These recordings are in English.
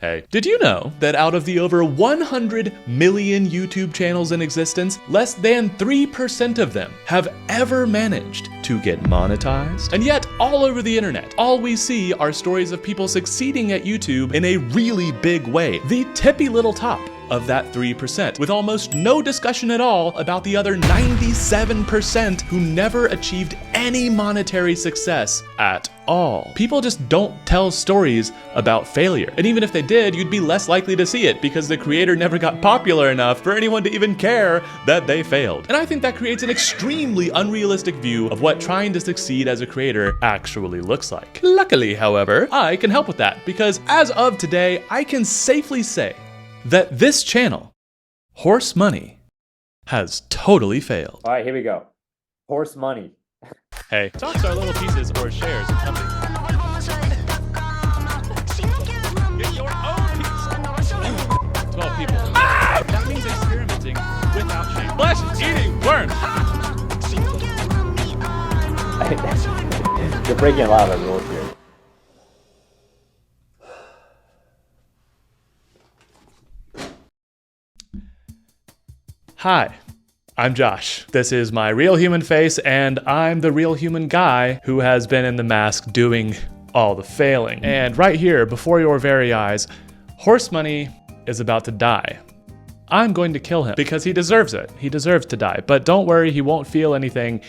Hey, did you know that out of the over 100 million YouTube channels in existence, less than 3% of them have ever managed to get monetized? And yet, all over the internet, all we see are stories of people succeeding at YouTube in a really big way. The tippy little top of that 3%, with almost no discussion at all about the other 97% who never achieved any monetary success at all. People just don't tell stories about failure. And even if they did, you'd be less likely to see it because the creator never got popular enough for anyone to even care that they failed. And I think that creates an extremely unrealistic view of what trying to succeed as a creator actually looks like. Luckily, however, I can help with that because as of today, I can safely say that this channel, Horse Money, has totally failed. All right, here we go. Horse Money. Hey, stocks are little pieces or shares in companies. Get your own piece. 12 people. Ah! That means experimenting without shame. Flesh eating worms. You're breaking a lot of the rules here. Hi, I'm Josh. This is my real human face, and I'm the real human guy who has been in the mask doing all the failing. And right here, before your very eyes, Horse Money is about to die. I'm going to kill him because he deserves it. He deserves to die, but don't worry, he won't feel anything.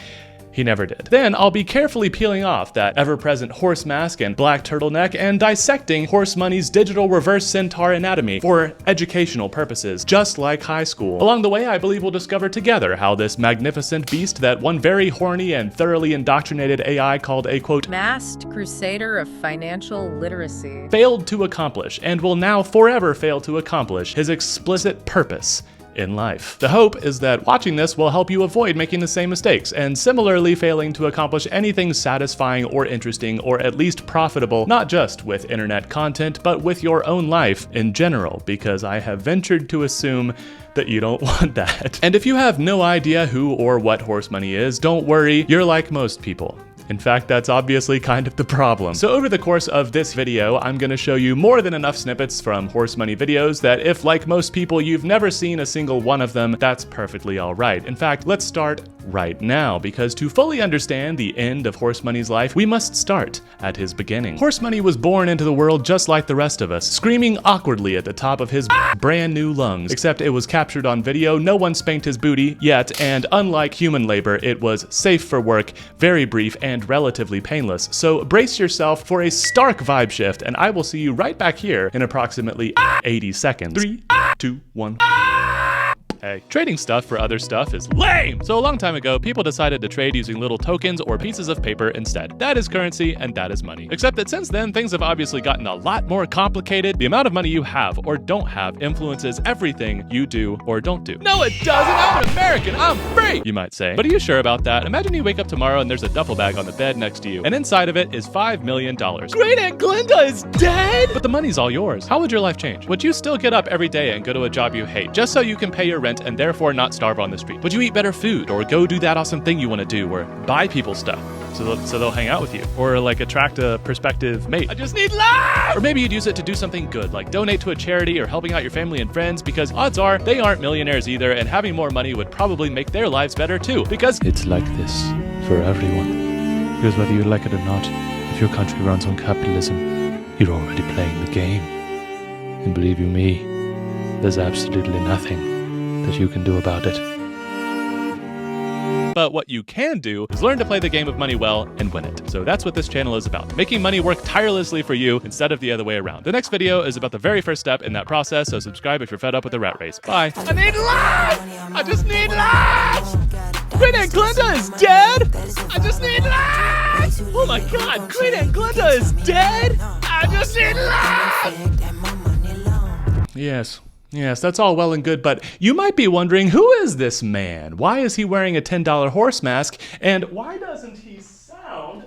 He never did. Then I'll be carefully peeling off that ever-present horse mask and black turtleneck and dissecting Horse Money's digital reverse centaur anatomy for educational purposes, just like high school. Along the way, I believe we'll discover together how this magnificent beast that one very horny and thoroughly indoctrinated AI called a, quote, masked crusader of financial literacy, failed to accomplish and will now forever fail to accomplish his explicit purpose in life. The hope is that watching this will help you avoid making the same mistakes and similarly failing to accomplish anything satisfying or interesting or at least profitable, not just with internet content, but with your own life in general, because I have ventured to assume that you don't want that. And if you have no idea who or what Horse Money is, don't worry, you're like most people. In fact, that's obviously kind of the problem. So over the course of this video, I'm gonna show you more than enough snippets from Horse Money videos that if, like most people, you've never seen a single one of them, that's perfectly all right. In fact, let's start right now, because to fully understand the end of Horse Money's life, we must start at his beginning. Horse Money was born into the world just like the rest of us, screaming awkwardly at the top of his brand new lungs, except it was captured on video, no one spanked his booty yet, and unlike human labor, it was safe for work, very brief, and relatively painless. So brace yourself for a stark vibe shift, and I will see you right back here in approximately 80 seconds. 3, 2, 1. Hey, trading stuff for other stuff is lame! So a long time ago, people decided to trade using little tokens or pieces of paper instead. That is currency and that is money. Except that since then, things have obviously gotten a lot more complicated. The amount of money you have or don't have influences everything you do or don't do. No, it doesn't! I'm an American! I'm free! You might say. But are you sure about that? Imagine you wake up tomorrow and there's a duffel bag on the bed next to you, and inside of it is $5 million. Great Aunt Glinda is dead! But the money's all yours. How would your life change? Would you still get up every day and go to a job you hate just so you can pay your rent and therefore not starve on the street? Would you eat better food or go do that awesome thing you want to do or buy people stuff so they'll hang out with you or like attract a prospective mate? I just need love! Or maybe you'd use it to do something good like donate to a charity or helping out your family and friends, because odds are they aren't millionaires either, and having more money would probably make their lives better too, because it's like this for everyone. Because whether you like it or not, if your country runs on capitalism, you're already playing the game. And believe you me, there's absolutely nothing that you can do about it. But what you can do is learn to play the game of money well and win it. So that's what this channel is about, making money work tirelessly for you instead of the other way around. The next video is about the very first step in that process, so subscribe if you're fed up with the rat race. Bye. I need love! I just need love! Great Aunt Glinda is dead! I just need love! Oh my god, Great Aunt Glinda is dead! I just need love! Yes, that's all well and good, but you might be wondering, who is this man? Why is he wearing a $10 horse mask? And why doesn't he sound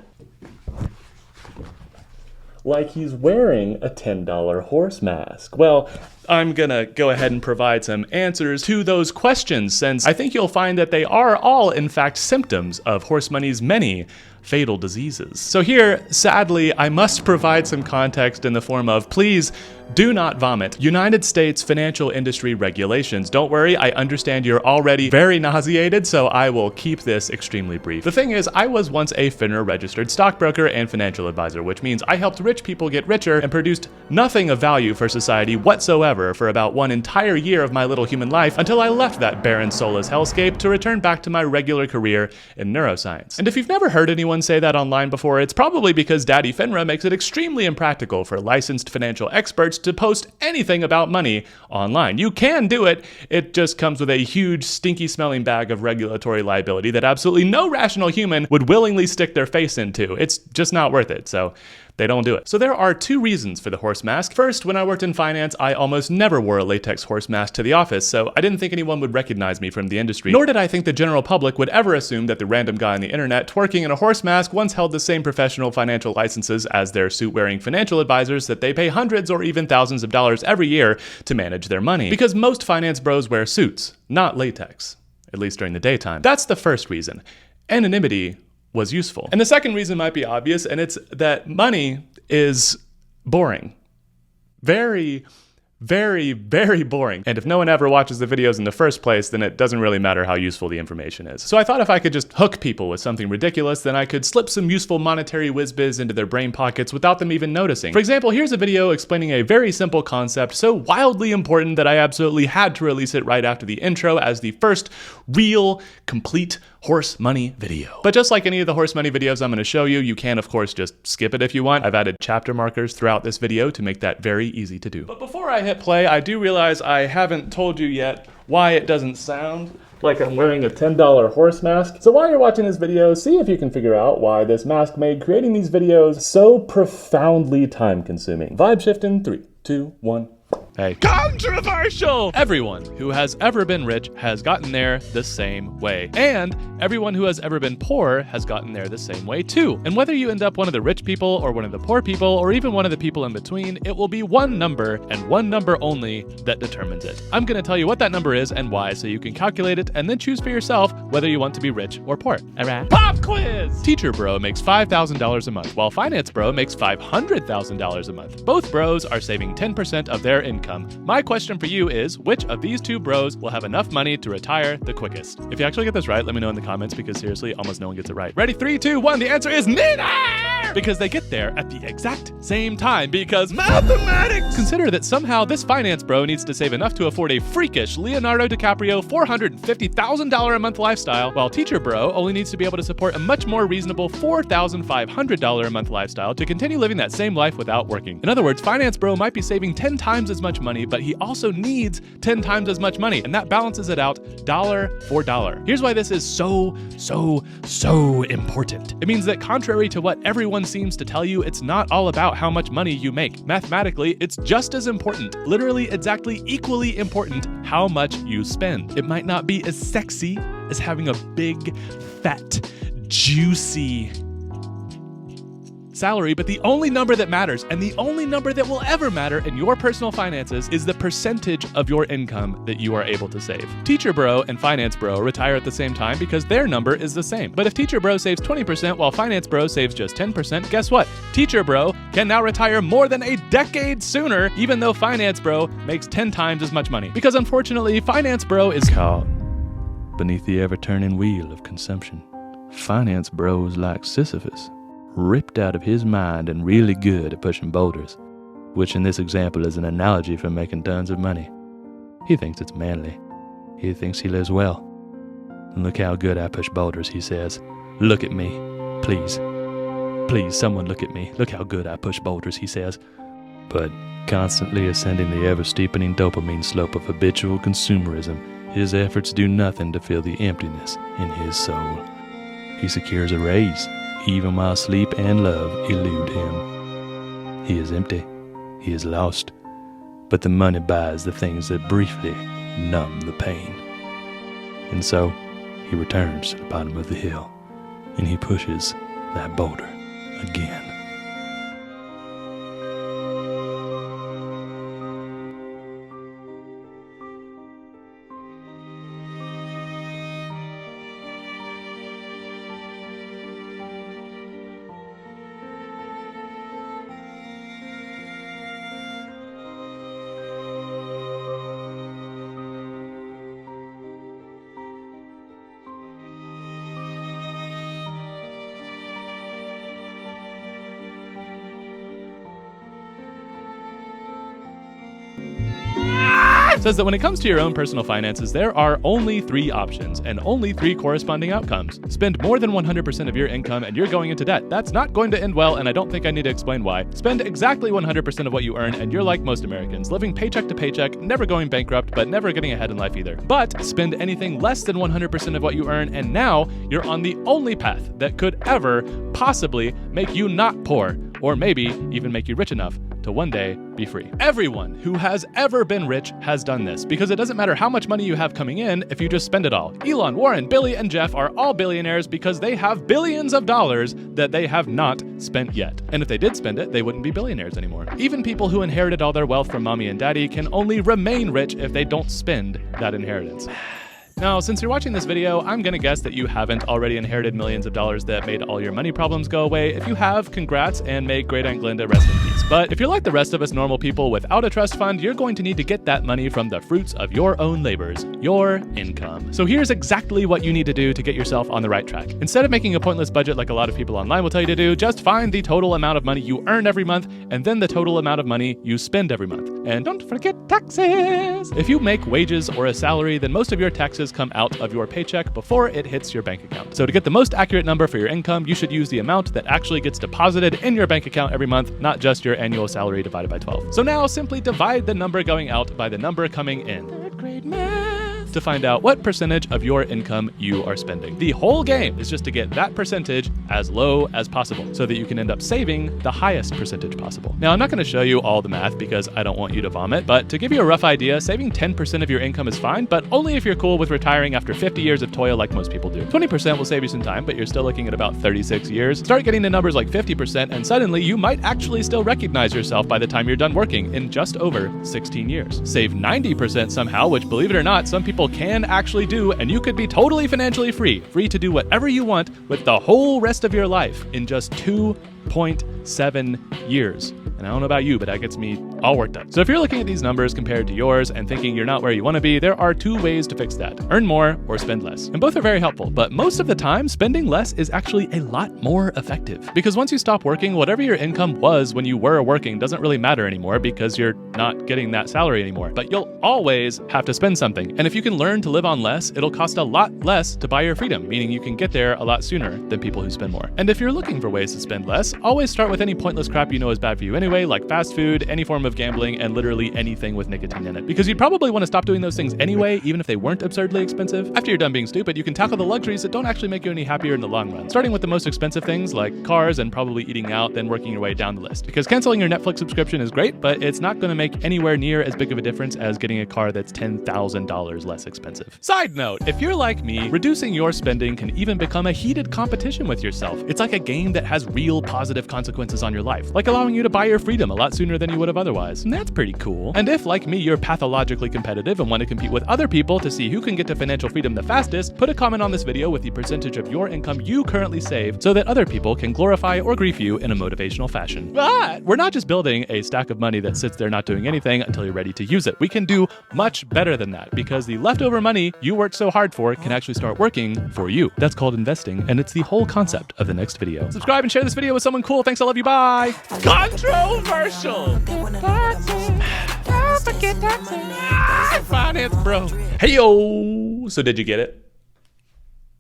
like he's wearing a $10 horse mask? Well, I'm gonna go ahead and provide some answers to those questions, since I think you'll find that they are all, in fact, symptoms of horse money's many fatal diseases. So here, sadly, I must provide some context in the form of, please do not vomit. United States financial industry regulations. Don't worry, I understand you're already very nauseated, so I will keep this extremely brief. The thing is, I was once a FINRA registered stockbroker and financial advisor, which means I helped rich people get richer and produced nothing of value for society whatsoever for about one entire year of my little human life, until I left that barren soulless hellscape to return back to my regular career in neuroscience. And if you've never heard anyone say that online before, it's probably because Daddy FINRA makes it extremely impractical for licensed financial experts to post anything about money online. You can do it, it just comes with a huge stinky smelling bag of regulatory liability that absolutely no rational human would willingly stick their face into. It's just not worth it, so they don't do it. So there are two reasons for the horse mask. First, when I worked in finance, I almost never wore a latex horse mask to the office, so I didn't think anyone would recognize me from the industry, nor did I think the general public would ever assume that the random guy on the internet twerking in a horse mask once held the same professional financial licenses as their suit-wearing financial advisors that they pay hundreds or even thousands of dollars every year to manage their money. Because most finance bros wear suits, not latex, at least during the daytime. That's the first reason. Anonymity was useful. And the second reason might be obvious, and it's that money is boring. Very, very, very boring. And if no one ever watches the videos in the first place, then it doesn't really matter how useful the information is. So I thought if I could just hook people with something ridiculous, then I could slip some useful monetary whiz-biz into their brain pockets without them even noticing. For example, here's a video explaining a very simple concept so wildly important that I absolutely had to release it right after the intro as the first real, complete horse money video. But just like any of the horse money videos I'm going to show you, you can of course just skip it if you want. I've added chapter markers throughout this video to make that very easy to do. But before I hit play, I do realize I haven't told you yet why it doesn't sound like I'm wearing a $10 horse mask. So while you're watching this video, see if you can figure out why this mask made creating these videos so profoundly time consuming. Vibe shift in 3, 2, 1. Hey. Controversial! Everyone who has ever been rich has gotten there the same way. And everyone who has ever been poor has gotten there the same way too. And whether you end up one of the rich people or one of the poor people or even one of the people in between, it will be one number and one number only that determines it. I'm gonna tell you what that number is and why so you can calculate it and then choose for yourself whether you want to be rich or poor. Alright? Pop quiz! Teacher bro makes $5,000 a month while finance bro makes $500,000 a month. Both bros are saving 10% of their income. My question for you is, which of these two bros will have enough money to retire the quickest? If you actually get this right, let me know in the comments because seriously, almost no one gets it right. Ready? 3, 2, 1. The answer is neither! Because they get there at the exact same time because mathematics! Consider that somehow this finance bro needs to save enough to afford a freakish Leonardo DiCaprio $450,000 a month lifestyle, while teacher bro only needs to be able to support a much more reasonable $4,500 a month lifestyle to continue living that same life without working. In other words, finance bro might be saving 10 times as much money, but he also needs 10 times as much money, and that balances it out dollar for dollar. Here's why this is so important. It means that contrary to what everyone seems to tell you, it's not all about how much money you make. Mathematically, it's just as important, literally exactly equally important, how much you spend. It might not be as sexy as having a big, fat, juicy salary, but the only number that matters and the only number that will ever matter in your personal finances is the percentage of your income that you are able to save. Teacher bro and finance bro retire at the same time because their number is the same. But if teacher bro saves 20% while finance bro saves just 10%, guess what? Teacher bro can now retire more than a decade sooner, even though finance bro makes 10 times as much money. Because unfortunately, finance bro is caught beneath the ever-turning wheel of consumption. Finance bro is like Sisyphus, ripped out of his mind and really good at pushing boulders, which in this example is an analogy for making tons of money. He thinks it's manly. He thinks he lives well. Look how good I push boulders, he says. Look at me. Please. Please, someone look at me. Look how good I push boulders, he says. But constantly ascending the ever-steepening dopamine slope of habitual consumerism, his efforts do nothing to fill the emptiness in his soul. He secures a raise, even while sleep and love elude him. He is empty, he is lost, but the money buys the things that briefly numb the pain. And so, he returns to the bottom of the hill, and he pushes that boulder again. says that when it comes to your own personal finances, there are only 3 options and only 3 corresponding outcomes. Spend more than 100% of your income and you're going into debt. That's not going to end well, and I don't think I need to explain why. Spend exactly 100% of what you earn and you're like most Americans, living paycheck to paycheck, never going bankrupt, but never getting ahead in life either. But spend anything less than 100% of what you earn and now you're on the only path that could ever possibly make you not poor, or maybe even make you rich enough to one day be free. Everyone who has ever been rich has done this, because it doesn't matter how much money you have coming in if you just spend it all. Elon, Warren, Billy, and Jeff are all billionaires because they have billions of dollars that they have not spent yet. And if they did spend it, they wouldn't be billionaires anymore. Even people who inherited all their wealth from mommy and daddy can only remain rich if they don't spend that inheritance. Now, since you're watching this video, I'm gonna guess that you haven't already inherited millions of dollars that made all your money problems go away. If you have, congrats, and may Great Aunt Glinda rest in peace. But if you're like the rest of us normal people without a trust fund, you're going to need to get that money from the fruits of your own labors, your income. So here's exactly what you need to do to get yourself on the right track. Instead of making a pointless budget like a lot of people online will tell you to do, just find the total amount of money you earn every month and then the total amount of money you spend every month. And don't forget taxes! If you make wages or a salary, then most of your taxes come out of your paycheck before it hits your bank account. So to get the most accurate number for your income, you should use the amount that actually gets deposited in your bank account every month, not just your annual salary divided by 12. So now simply divide the number going out by the number coming in. Third grade math. To find out what percentage of your income you are spending. The whole game is just to get that percentage as low as possible so that you can end up saving the highest percentage possible. Now, I'm not going to show you all the math because I don't want you to vomit, but to give you a rough idea, saving 10% of your income is fine, but only if you're cool with retiring after 50 years of toil like most people do. 20% will save you some time, but you're still looking at about 36 years. Start getting to numbers like 50%, and suddenly you might actually still recognize yourself by the time you're done working in just over 16 years. Save 90% somehow, which, believe it or not, some people can actually do, and you could be totally financially free to do whatever you want with the whole rest of your life in just 2.7 years. And I don't know about you, but that gets me all worked up. So if you're looking at these numbers compared to yours and thinking you're not where you want to be, there are 2 ways to fix that. Earn more or spend less. And both are very helpful, but most of the time, spending less is actually a lot more effective. Because once you stop working, whatever your income was when you were working doesn't really matter anymore because you're not getting that salary anymore. But you'll always have to spend something. And if you can learn to live on less, it'll cost a lot less to buy your freedom, meaning you can get there a lot sooner than people who spend more. And if you're looking for ways to spend less, always start with any pointless crap you know is bad for you anyway, like fast food, any form of gambling, and literally anything with nicotine in it. Because you'd probably want to stop doing those things anyway, even if they weren't absurdly expensive. After you're done being stupid, you can tackle the luxuries that don't actually make you any happier in the long run. Starting with the most expensive things like cars and probably eating out, then working your way down the list. Because canceling your Netflix subscription is great, but it's not going to make anywhere near as big of a difference as getting a car that's $10,000 less expensive. Side note, if you're like me, reducing your spending can even become a heated competition with yourself. It's like a game that has real positive consequences on your life, like allowing you to buy your freedom a lot sooner than you would have otherwise. And that's pretty cool. And if, like me, you're pathologically competitive and want to compete with other people to see who can get to financial freedom the fastest, put a comment on this video with the percentage of your income you currently save so that other people can glorify or grief you in a motivational fashion. But we're not just building a stack of money that sits there not doing anything until you're ready to use it. We can do much better than that, because the leftover money you worked so hard for can actually start working for you. That's called investing, and it's the whole concept of the next video. Subscribe and share this video with someone cool. Thanks, I love you, bye! Controversial! Finance bro. Hey yo! So did you get it?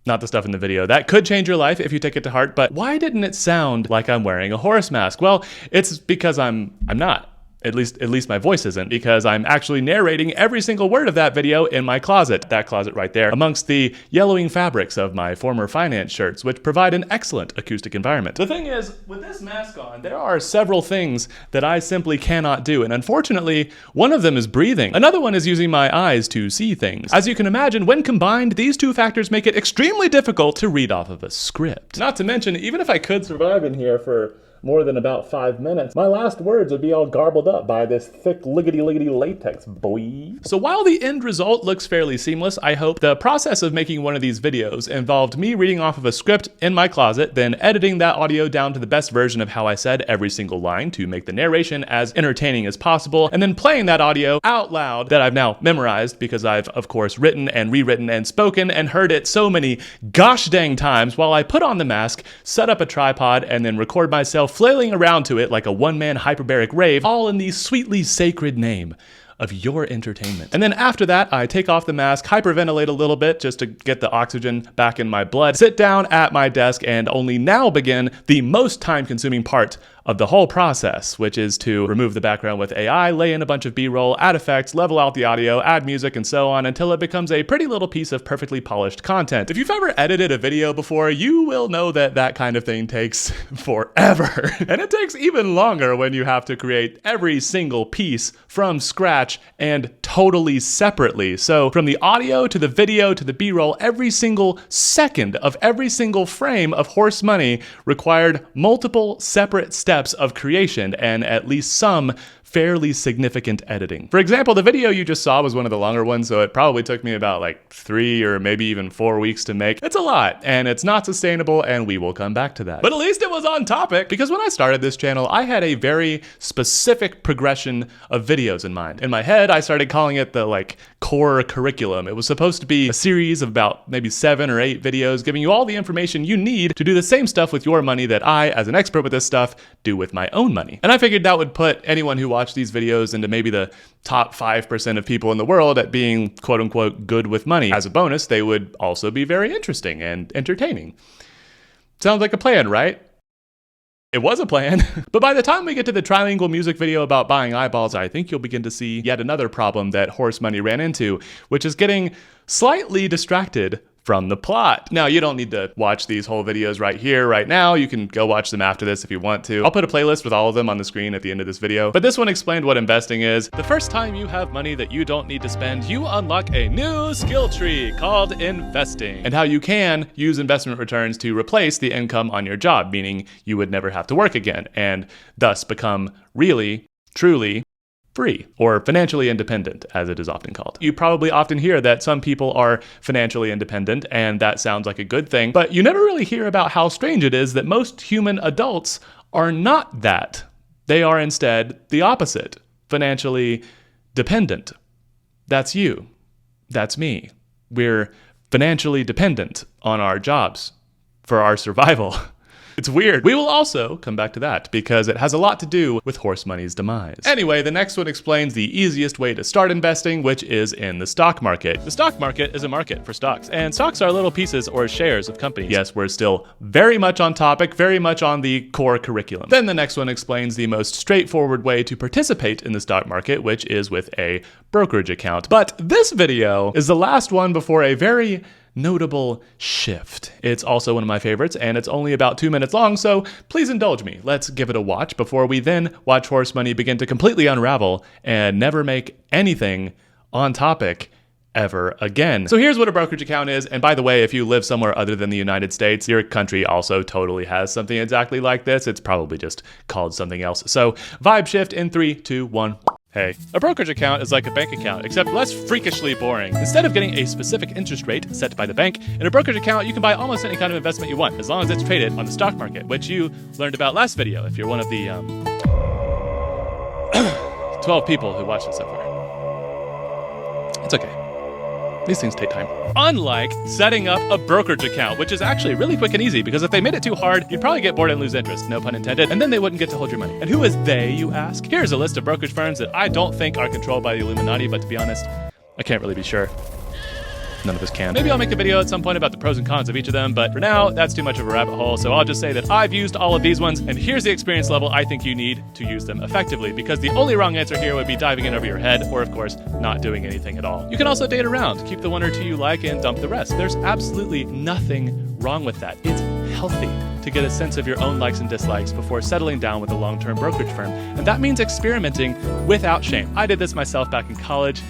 Not the stuff in the video. That could change your life if you take it to heart, but why didn't it sound like I'm wearing a horse mask? Well, it's because I'm not. At least my voice isn't, because I'm actually narrating every single word of that video in my closet. That closet right there, amongst the yellowing fabrics of my former finance shirts, which provide an excellent acoustic environment. The thing is, with this mask on, there are several things that I simply cannot do, and unfortunately, one of them is breathing. Another one is using my eyes to see things. As you can imagine, when combined, these 2 factors make it extremely difficult to read off of a script. Not to mention, even if I could survive in here for more than about 5 minutes, my last words would be all garbled up by this thick liggity latex, boy. So while the end result looks fairly seamless, I hope, the process of making one of these videos involved me reading off of a script in my closet, then editing that audio down to the best version of how I said every single line to make the narration as entertaining as possible, and then playing that audio out loud that I've now memorized because I've, of course, written and rewritten and spoken and heard it so many gosh dang times while I put on the mask, set up a tripod, and then record myself flailing around to it like a one-man hyperbaric rave, all in the sweetly sacred name of your entertainment. And then after that, I take off the mask, hyperventilate a little bit just to get the oxygen back in my blood, sit down at my desk, and only now begin the most time-consuming part of the whole process, which is to remove the background with AI, lay in a bunch of B-roll, add effects, level out the audio, add music, and so on until it becomes a pretty little piece of perfectly polished content. If you've ever edited a video before, you will know that that kind of thing takes forever. And it takes even longer when you have to create every single piece from scratch and totally separately. So from the audio to the video to the B-roll, every single second of every single frame of Horse Money required multiple separate steps of creation and at least some fairly significant editing. For example, the video you just saw was one of the longer ones, so it probably took me about like 3 or maybe even 4 weeks to make. It's a lot, and it's not sustainable, and we will come back to that. But at least it was on topic, because when I started this channel, I had a very specific progression of videos in mind. In my head, I started calling it the core curriculum. It was supposed to be a series of about maybe 7 or 8 videos, giving you all the information you need to do the same stuff with your money that I, as an expert with this stuff, do with my own money. And I figured that would put anyone who watched these videos into maybe the top 5% of people in the world at being quote unquote good with money. As a bonus, they would also be very interesting and entertaining. Sounds like a plan, right? It was a plan. But by the time we get to the trilingual music video about buying eyeballs, I think you'll begin to see yet another problem that Horse Money ran into, which is getting slightly distracted from the plot. Now, you don't need to watch these whole videos right here, right now. You can go watch them after this if you want to. I'll put a playlist with all of them on the screen at the end of this video. But this one explained what investing is. The first time you have money that you don't need to spend, you unlock a new skill tree called investing, and how you can use investment returns to replace the income on your job, meaning you would never have to work again, and thus become really, truly free, or financially independent, as it is often called. You probably often hear that some people are financially independent, and that sounds like a good thing, but you never really hear about how strange it is that most human adults are not that. They are instead the opposite, financially dependent. That's you. That's me. We're financially dependent on our jobs for our survival. It's weird. We will also come back to that because it has a lot to do with Horse Money's demise. Anyway, the next one explains the easiest way to start investing, which is in the stock market. The stock market is a market for stocks, and stocks are little pieces or shares of companies. Yes, we're still very much on topic, very much on the core curriculum. Then the next one explains the most straightforward way to participate in the stock market, which is with a brokerage account. But this video is the last one before a very notable shift. It's also one of my favorites, and it's only about 2 minutes long, so please indulge me. Let's give it a watch before we then watch Horse Money begin to completely unravel and never make anything on topic ever again. So here's what a brokerage account is, and by the way, if you live somewhere other than the United States, your country also totally has something exactly like this. It's probably just called something else. So vibe shift in 3, 2, 1. Hey, a brokerage account is like a bank account, except less freakishly boring. Instead of getting a specific interest rate set by the bank, in a brokerage account you can buy almost any kind of investment you want, as long as it's traded on the stock market, which you learned about last video if you're one of the 12 people who watched it so far. It's okay. These things take time. Unlike setting up a brokerage account, which is actually really quick and easy, because if they made it too hard, you'd probably get bored and lose interest, no pun intended, and then they wouldn't get to hold your money. And who is they, you ask? Here's a list of brokerage firms that I don't think are controlled by the Illuminati, but to be honest, I can't really be sure. None of us can. Maybe I'll make a video at some point about the pros and cons of each of them, but for now, that's too much of a rabbit hole, so I'll just say that I've used all of these ones, and here's the experience level I think you need to use them effectively, because the only wrong answer here would be diving in over your head, or of course, not doing anything at all. You can also date around, keep the one or two you like, and dump the rest. There's absolutely nothing wrong with that. It's healthy to get a sense of your own likes and dislikes before settling down with a long-term brokerage firm, and that means experimenting without shame. I did this myself back in college.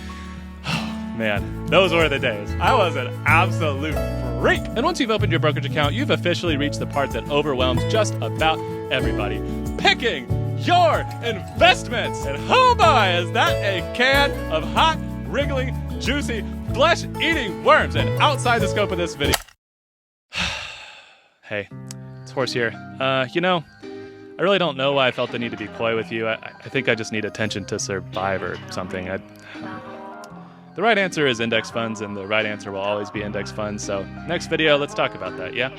Man, those were the days. I was an absolute freak. And once you've opened your brokerage account, you've officially reached the part that overwhelms just about everybody. Picking your investments. And oh my, is that a can of hot, wriggling, juicy, flesh-eating worms. And outside the scope of this video. Hey, it's Horse here. You know, I really don't know why I felt the need to be coy with you. I think I just need attention to survive or something. The right answer is index funds, and the right answer will always be index funds. So next video, let's talk about that, yeah?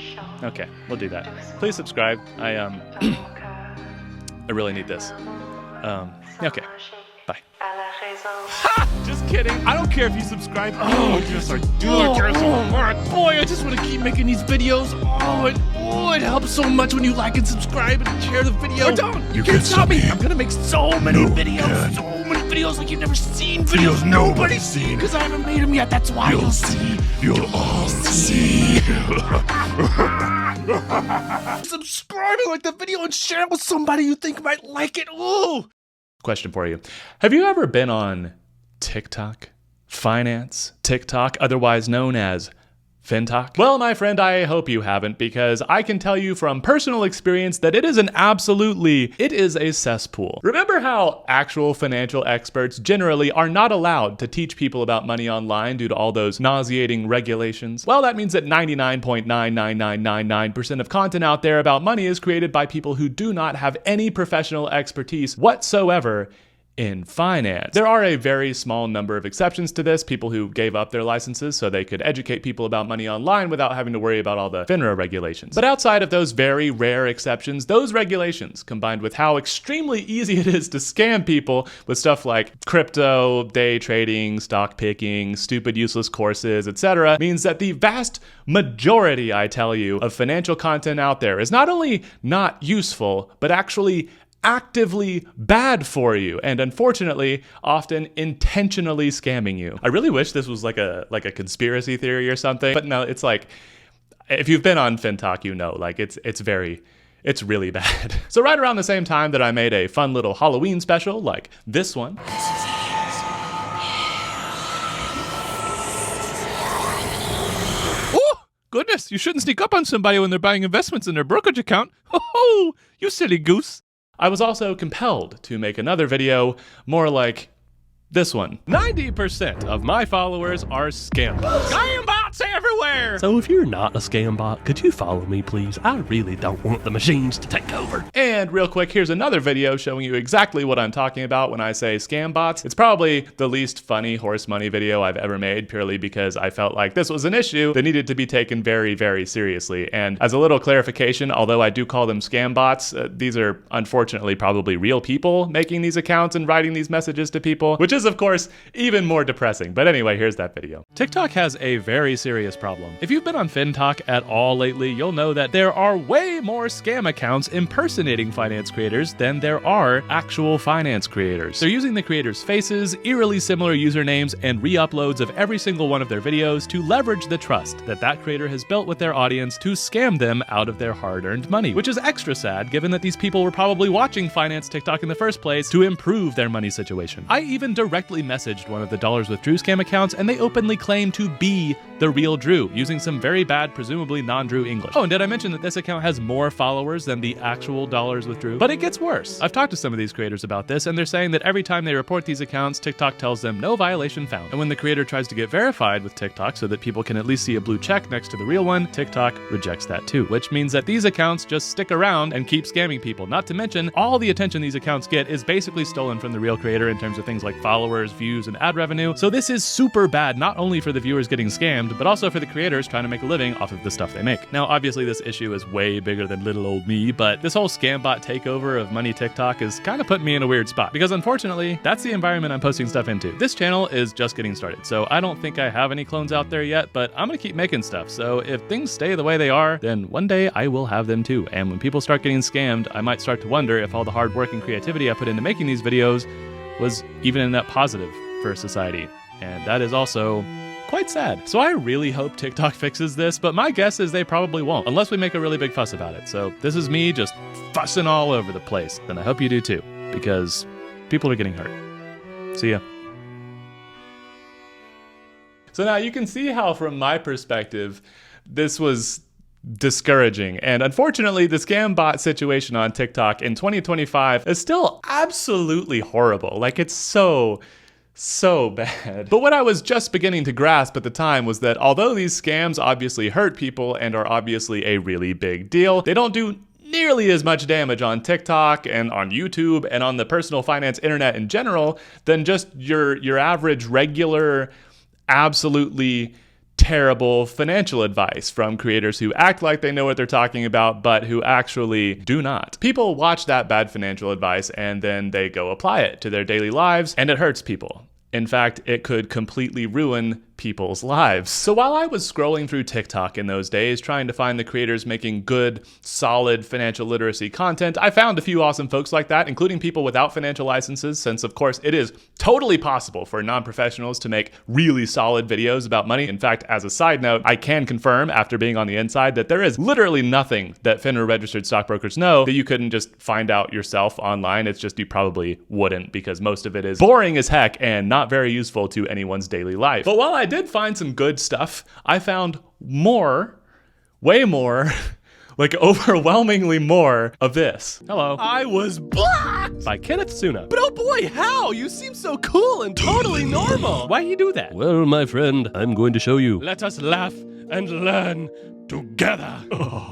Okay, we'll do that. Please subscribe. I really need this. Okay, bye. Just kidding. I don't care if you subscribe. Oh, yes, I do. I care so much. Boy, I just want to keep making these videos. It helps so much when you like and subscribe and share the video. Or don't. You can't stop me. I'm going to make so many videos. So many videos like you've never seen. Videos nobody's seen. Because I haven't made them yet. That's why you'll see. You'll all see. Subscribe and like the video and share it with somebody you think might like it. Ooh. Question for you. Have you ever been on TikTok? Finance TikTok, otherwise known as FinTok? Well, my friend, I hope you haven't, because I can tell you from personal experience that it is a cesspool. Remember how actual financial experts generally are not allowed to teach people about money online due to all those nauseating regulations? Well, that means that 99.99999% of content out there about money is created by people who do not have any professional expertise whatsoever in finance. There are a very small number of exceptions to this, people who gave up their licenses so they could educate people about money online without having to worry about all the FINRA regulations. But outside of those very rare exceptions, those regulations, combined with how extremely easy it is to scam people with stuff like crypto, day trading, stock picking, stupid useless courses, etc., means that the vast majority, I tell you, of financial content out there is not only not useful, but actually actively bad for you, and unfortunately often intentionally scamming you. I really wish this was like a conspiracy theory or something, but no, it's like, if you've been on FinTok, you know, like it's really bad. So right around the same time that I made a fun little Halloween special like this one, goodness, you shouldn't sneak up on somebody when they're buying investments in their brokerage account. Oh, you silly goose. I was also compelled to make another video more like this one. 90% of my followers are scam bots. Scam bots everywhere! So if you're not a scam bot, could you follow me, please? I really don't want the machines to take over. And real quick, here's another video showing you exactly what I'm talking about when I say scam bots. It's probably the least funny horse money video I've ever made, purely because I felt like this was an issue that needed to be taken very, very seriously. And as a little clarification, although I do call them scam bots, these are unfortunately probably real people making these accounts and writing these messages to people, which is of course even more depressing. But anyway, here's that video. TikTok has a very serious problem. If you've been on FinTok at all lately, you'll know that there are way more scam accounts impersonating finance creators than there are actual finance creators. They're using the creators' faces, eerily similar usernames, and re-uploads of every single one of their videos to leverage the trust that that creator has built with their audience to scam them out of their hard-earned money, which is extra sad given that these people were probably watching finance TikTok in the first place to improve their money situation. I even directly messaged one of the Dollars with Drew scam accounts, and they openly claim to be the real Drew, using some very bad, presumably non-Drew English. Oh, and did I mention that this account has more followers than the actual Dollars with Drew? But it gets worse. I've talked to some of these creators about this, and they're saying that every time they report these accounts, TikTok tells them no violation found. And when the creator tries to get verified with TikTok so that people can at least see a blue check next to the real one, TikTok rejects that too, which means that these accounts just stick around and keep scamming people. Not to mention, all the attention these accounts get is basically stolen from the real creator in terms of things like followers, views, and ad revenue. So this is super bad, not only for the viewers getting scammed, but also for the creators trying to make a living off of the stuff they make. Now, obviously this issue is way bigger than little old me, but this whole scam bot takeover of money TikTok is kind of putting me in a weird spot, because unfortunately, that's the environment I'm posting stuff into. This channel is just getting started, so I don't think I have any clones out there yet, but I'm gonna keep making stuff. So if things stay the way they are, then one day I will have them too. And when people start getting scammed, I might start to wonder if all the hard work and creativity I put into making these videos was even a net positive for society. And that is also quite sad. So I really hope TikTok fixes this, but my guess is they probably won't, unless we make a really big fuss about it. So this is me just fussing all over the place, and I hope you do too, because people are getting hurt. See ya. So now you can see how, from my perspective, this was discouraging. And unfortunately, the scam bot situation on TikTok in 2025 is still absolutely horrible. Like, it's so bad. But what I was just beginning to grasp at the time was that although these scams obviously hurt people and are obviously a really big deal, they don't do nearly as much damage on TikTok and on YouTube and on the personal finance internet in general than just your average, regular, absolutely terrible financial advice from creators who act like they know what they're talking about, but who actually do not. People watch that bad financial advice and then they go apply it to their daily lives, and it hurts people. In fact, it could completely ruin people's lives. So while I was scrolling through TikTok in those days, trying to find the creators making good, solid financial literacy content, I found a few awesome folks like that, including people without financial licenses, since of course it is totally possible for non-professionals to make really solid videos about money. In fact, as a side note, I can confirm after being on the inside that there is literally nothing that FINRA registered stockbrokers know that you couldn't just find out yourself online. It's just you probably wouldn't, because most of it is boring as heck and not very useful to anyone's daily life. But while I did find some good stuff, I found more, way more, like overwhelmingly more of this. Hello. I was blocked by Kenneth Suna. But oh boy, how? You seem so cool and totally normal. Why you do that? Well, my friend, I'm going to show you. Let us laugh and learn together.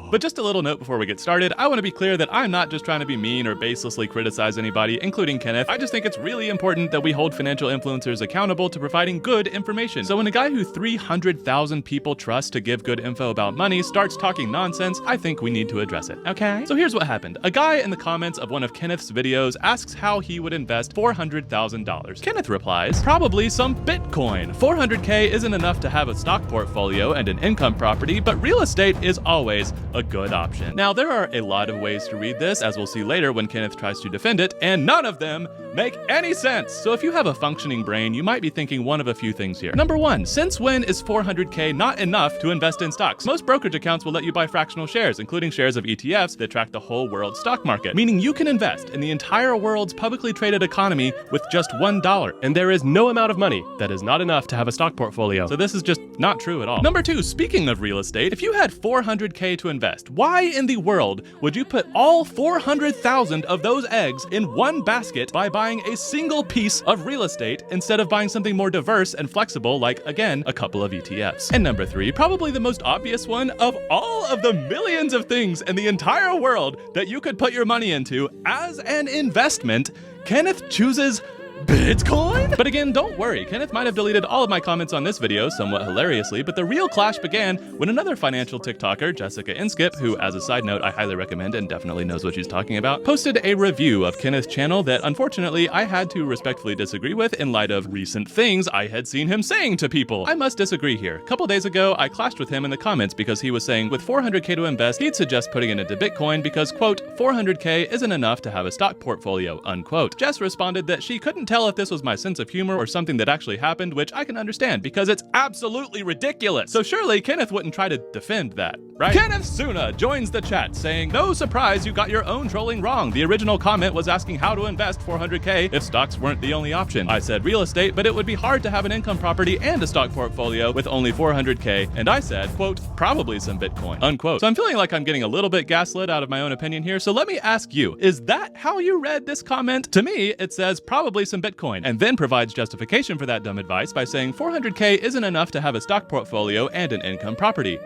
But just a little note before we get started, I want to be clear that I'm not just trying to be mean or baselessly criticize anybody, including Kenneth. I just think it's really important that we hold financial influencers accountable to providing good information. So when a guy who 300,000 people trust to give good info about money starts talking nonsense, I think we need to address it. Okay? So here's what happened. A guy in the comments of one of Kenneth's videos asks how he would invest $400,000. Kenneth replies, probably some Bitcoin. 400K isn't enough to have a stock portfolio and an income property, but real estate is always a good option. Now, there are a lot of ways to read this, as we'll see later when Kenneth tries to defend it, and none of them make any sense. So if you have a functioning brain, you might be thinking one of a few things here. Number one, since when is 400K not enough to invest in stocks? Most brokerage accounts will let you buy fractional shares, including shares of ETFs that track the whole world's stock market, meaning you can invest in the entire world's publicly traded economy with just $1. And there is no amount of money that is not enough to have a stock portfolio. So this is just not true at all. Number two, speaking of real estate, if you had 400K to invest, why in the world would you put all 400,000 of those eggs in one basket by buying a single piece of real estate instead of buying something more diverse and flexible like, again, a couple of ETFs? And number three, probably the most obvious one of all of the millions of things in the entire world that you could put your money into as an investment, Kenneth chooses Bitcoin? But again, don't worry, Kenneth might have deleted all of my comments on this video, somewhat hilariously, but the real clash began when another financial TikToker, Jessica Inskip, who, as a side note, I highly recommend and definitely knows what she's talking about, posted a review of Kenneth's channel that, unfortunately, I had to respectfully disagree with in light of recent things I had seen him saying to people. I must disagree here. A couple days ago, I clashed with him in the comments because he was saying with 400K to invest, he'd suggest putting it into Bitcoin because, quote, 400K isn't enough to have a stock portfolio, unquote. Jess responded that she couldn't tell if this was my sense of humor or something that actually happened, which I can understand because it's absolutely ridiculous. So surely Kenneth wouldn't try to defend that, right? Kenneth Suna joins the chat saying, no surprise you got your own trolling wrong. The original comment was asking how to invest 400K if stocks weren't the only option. I said real estate, but it would be hard to have an income property and a stock portfolio with only 400K. And I said, quote, probably some Bitcoin, unquote. So I'm feeling like I'm getting a little bit gaslit out of my own opinion here. So let me ask you, is that how you read this comment? To me, it says probably some Bitcoin, and then provides justification for that dumb advice by saying 400K isn't enough to have a stock portfolio and an income property.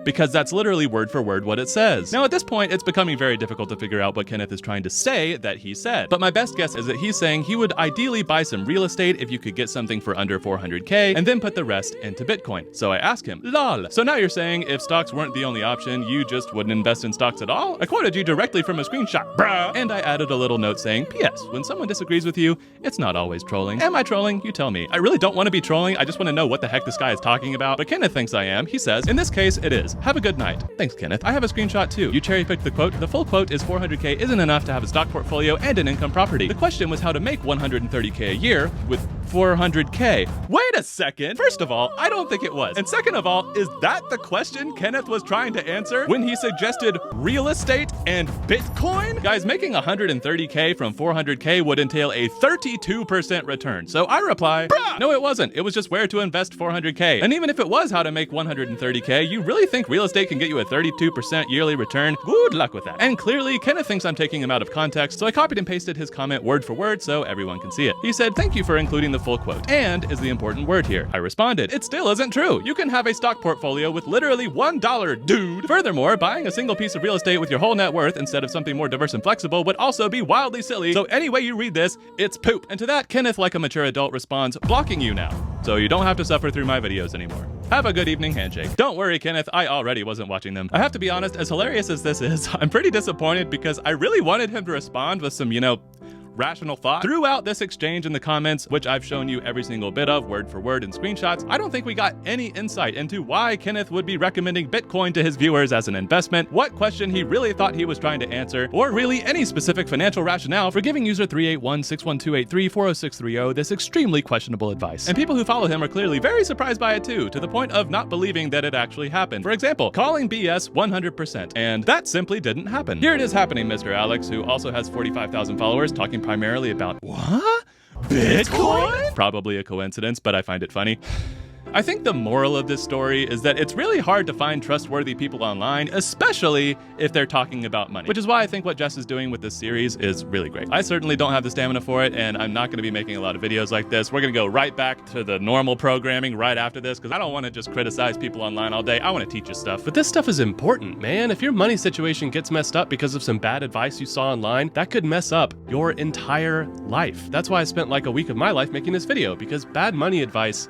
Because that's literally word for word what it says. Now at this point, it's becoming very difficult to figure out what Kenneth is trying to say that he said. But my best guess is that he's saying he would ideally buy some real estate if you could get something for under 400K and then put the rest into Bitcoin. So I asked him, lol. So now you're saying if stocks weren't the only option, you just wouldn't invest in stocks at all? I quoted you directly from a screenshot, brrr. And I added a little note saying, P.S. When someone disagrees with you, it's not always trolling. Am I trolling? You tell me. I really don't want to be trolling. I just want to know what the heck this guy is talking about. But Kenneth thinks I am. He says, in this case, it is. Have a good night. Thanks, Kenneth. I have a screenshot too. You cherry-picked the quote. The full quote is 400K isn't enough to have a stock portfolio and an income property. The question was how to make 130K a year with 400K. Wait a second. First of all, I don't think it was. And second of all, is that the question Kenneth was trying to answer when he suggested real estate and Bitcoin? Guys, making 130K from 400K would entail a 32% return. So I reply, bruh, no, it wasn't. It was just where to invest 400K. And even if it was how to make 130K, you really think real estate can get you a 32% yearly return? Good luck with that. And clearly, Kenneth thinks I'm taking him out of context, so I copied and pasted his comment word for word so everyone can see it. He said, thank you for including the full quote. And is the important word here. I responded, it still isn't true. You can have a stock portfolio with literally $1, dude. Furthermore, buying a single piece of real estate with your whole net worth instead of something more diverse and flexible would also be wildly silly. So any way you read this, it's poop. And to that, Kenneth, like a mature adult, responds, blocking you now. So you don't have to suffer through my videos anymore. Have a good evening handshake. Don't worry, Kenneth, I already wasn't watching them. I have to be honest, as hilarious as this is, I'm pretty disappointed because I really wanted him to respond with some, rational thought. Throughout this exchange in the comments, which I've shown you every single bit of, word for word in screenshots, I don't think we got any insight into why Kenneth would be recommending Bitcoin to his viewers as an investment, what question he really thought he was trying to answer, or really any specific financial rationale for giving user 381-61283-40630 this extremely questionable advice. And people who follow him are clearly very surprised by it too, to the point of not believing that it actually happened. For example, calling BS 100%. And that simply didn't happen. Here it is happening, Mr. Alex, who also has 45,000 followers, talking primarily about what? Bitcoin? Probably a coincidence, but I find it funny. I think the moral of this story is that it's really hard to find trustworthy people online, especially if they're talking about money, which is why I think what Jess is doing with this series is really great. I certainly don't have the stamina for it, and I'm not going to be making a lot of videos like this. We're going to go right back to the normal programming right after this, because I don't want to just criticize people online all day. I want to teach you stuff. But this stuff is important, man. If your money situation gets messed up because of some bad advice you saw online, that could mess up your entire life. That's why I spent like a week of my life making this video, because bad money advice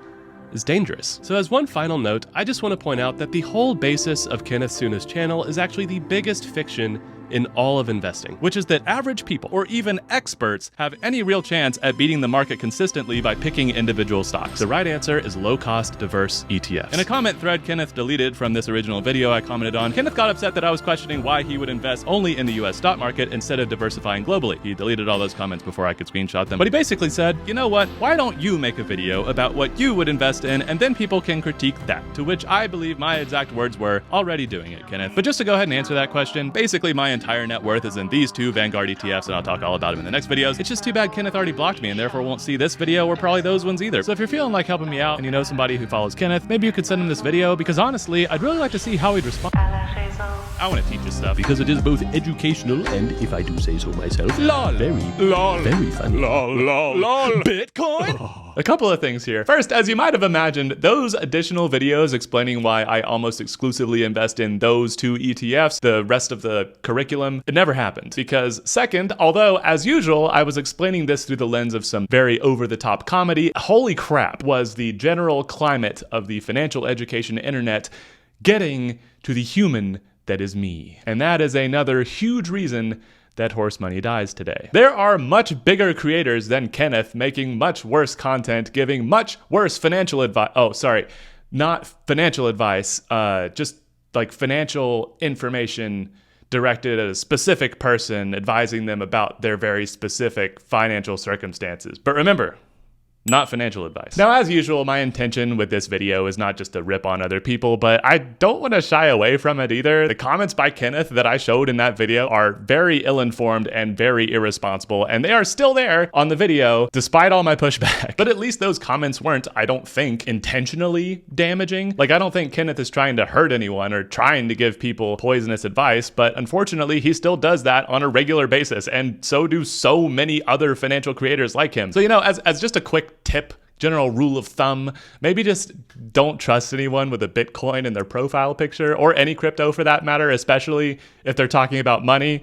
is dangerous. So as one final note, I just want to point out that the whole basis of Kenneth Suna's channel is actually the biggest fiction in all of investing, which is that average people, or even experts, have any real chance at beating the market consistently by picking individual stocks. The right answer is low-cost, diverse ETFs. In a comment thread Kenneth deleted from this original video I commented on, Kenneth got upset that I was questioning why he would invest only in the US stock market instead of diversifying globally. He deleted all those comments before I could screenshot them. But he basically said, you know what, why don't you make a video about what you would invest in, and then people can critique that. To which I believe my exact words were, already doing it, Kenneth. But just to go ahead and answer that question, basically my entire net worth is in these two Vanguard ETFs, and I'll talk all about them in the next videos. It's just too bad Kenneth already blocked me and therefore won't see this video or probably those ones either. So if you're feeling like helping me out and you know somebody who follows Kenneth, maybe you could send him this video, because honestly, I'd really like to see how he'd respond. I want to teach you stuff. Because it is both educational and, if I do say so myself, Lol. very funny. Lol. Bitcoin? A couple of things here. First, as you might have imagined, those additional videos explaining why I almost exclusively invest in those two ETFs, the rest of the curriculum, it never happened. Because second, although as usual, I was explaining this through the lens of some very over-the-top comedy, holy crap was the general climate of the financial education internet getting to the human that is me. And that is another huge reason that horse money dies today. There are much bigger creators than Kenneth making much worse content, giving much worse financial advice. Oh, sorry, not financial advice, just like financial information directed at a specific person, advising them about their very specific financial circumstances. But remember, not financial advice. Now, as usual, my intention with this video is not just to rip on other people, but I don't want to shy away from it either. The comments by Kenneth that I showed in that video are very ill-informed and very irresponsible, and they are still there on the video, despite all my pushback. But at least those comments weren't, I don't think, intentionally damaging. Like, I don't think Kenneth is trying to hurt anyone or trying to give people poisonous advice, but unfortunately, he still does that on a regular basis, and so do so many other financial creators like him. So, as just a quick tip, general rule of thumb, maybe just don't trust anyone with a Bitcoin in their profile picture, or any crypto for that matter, especially if they're talking about money.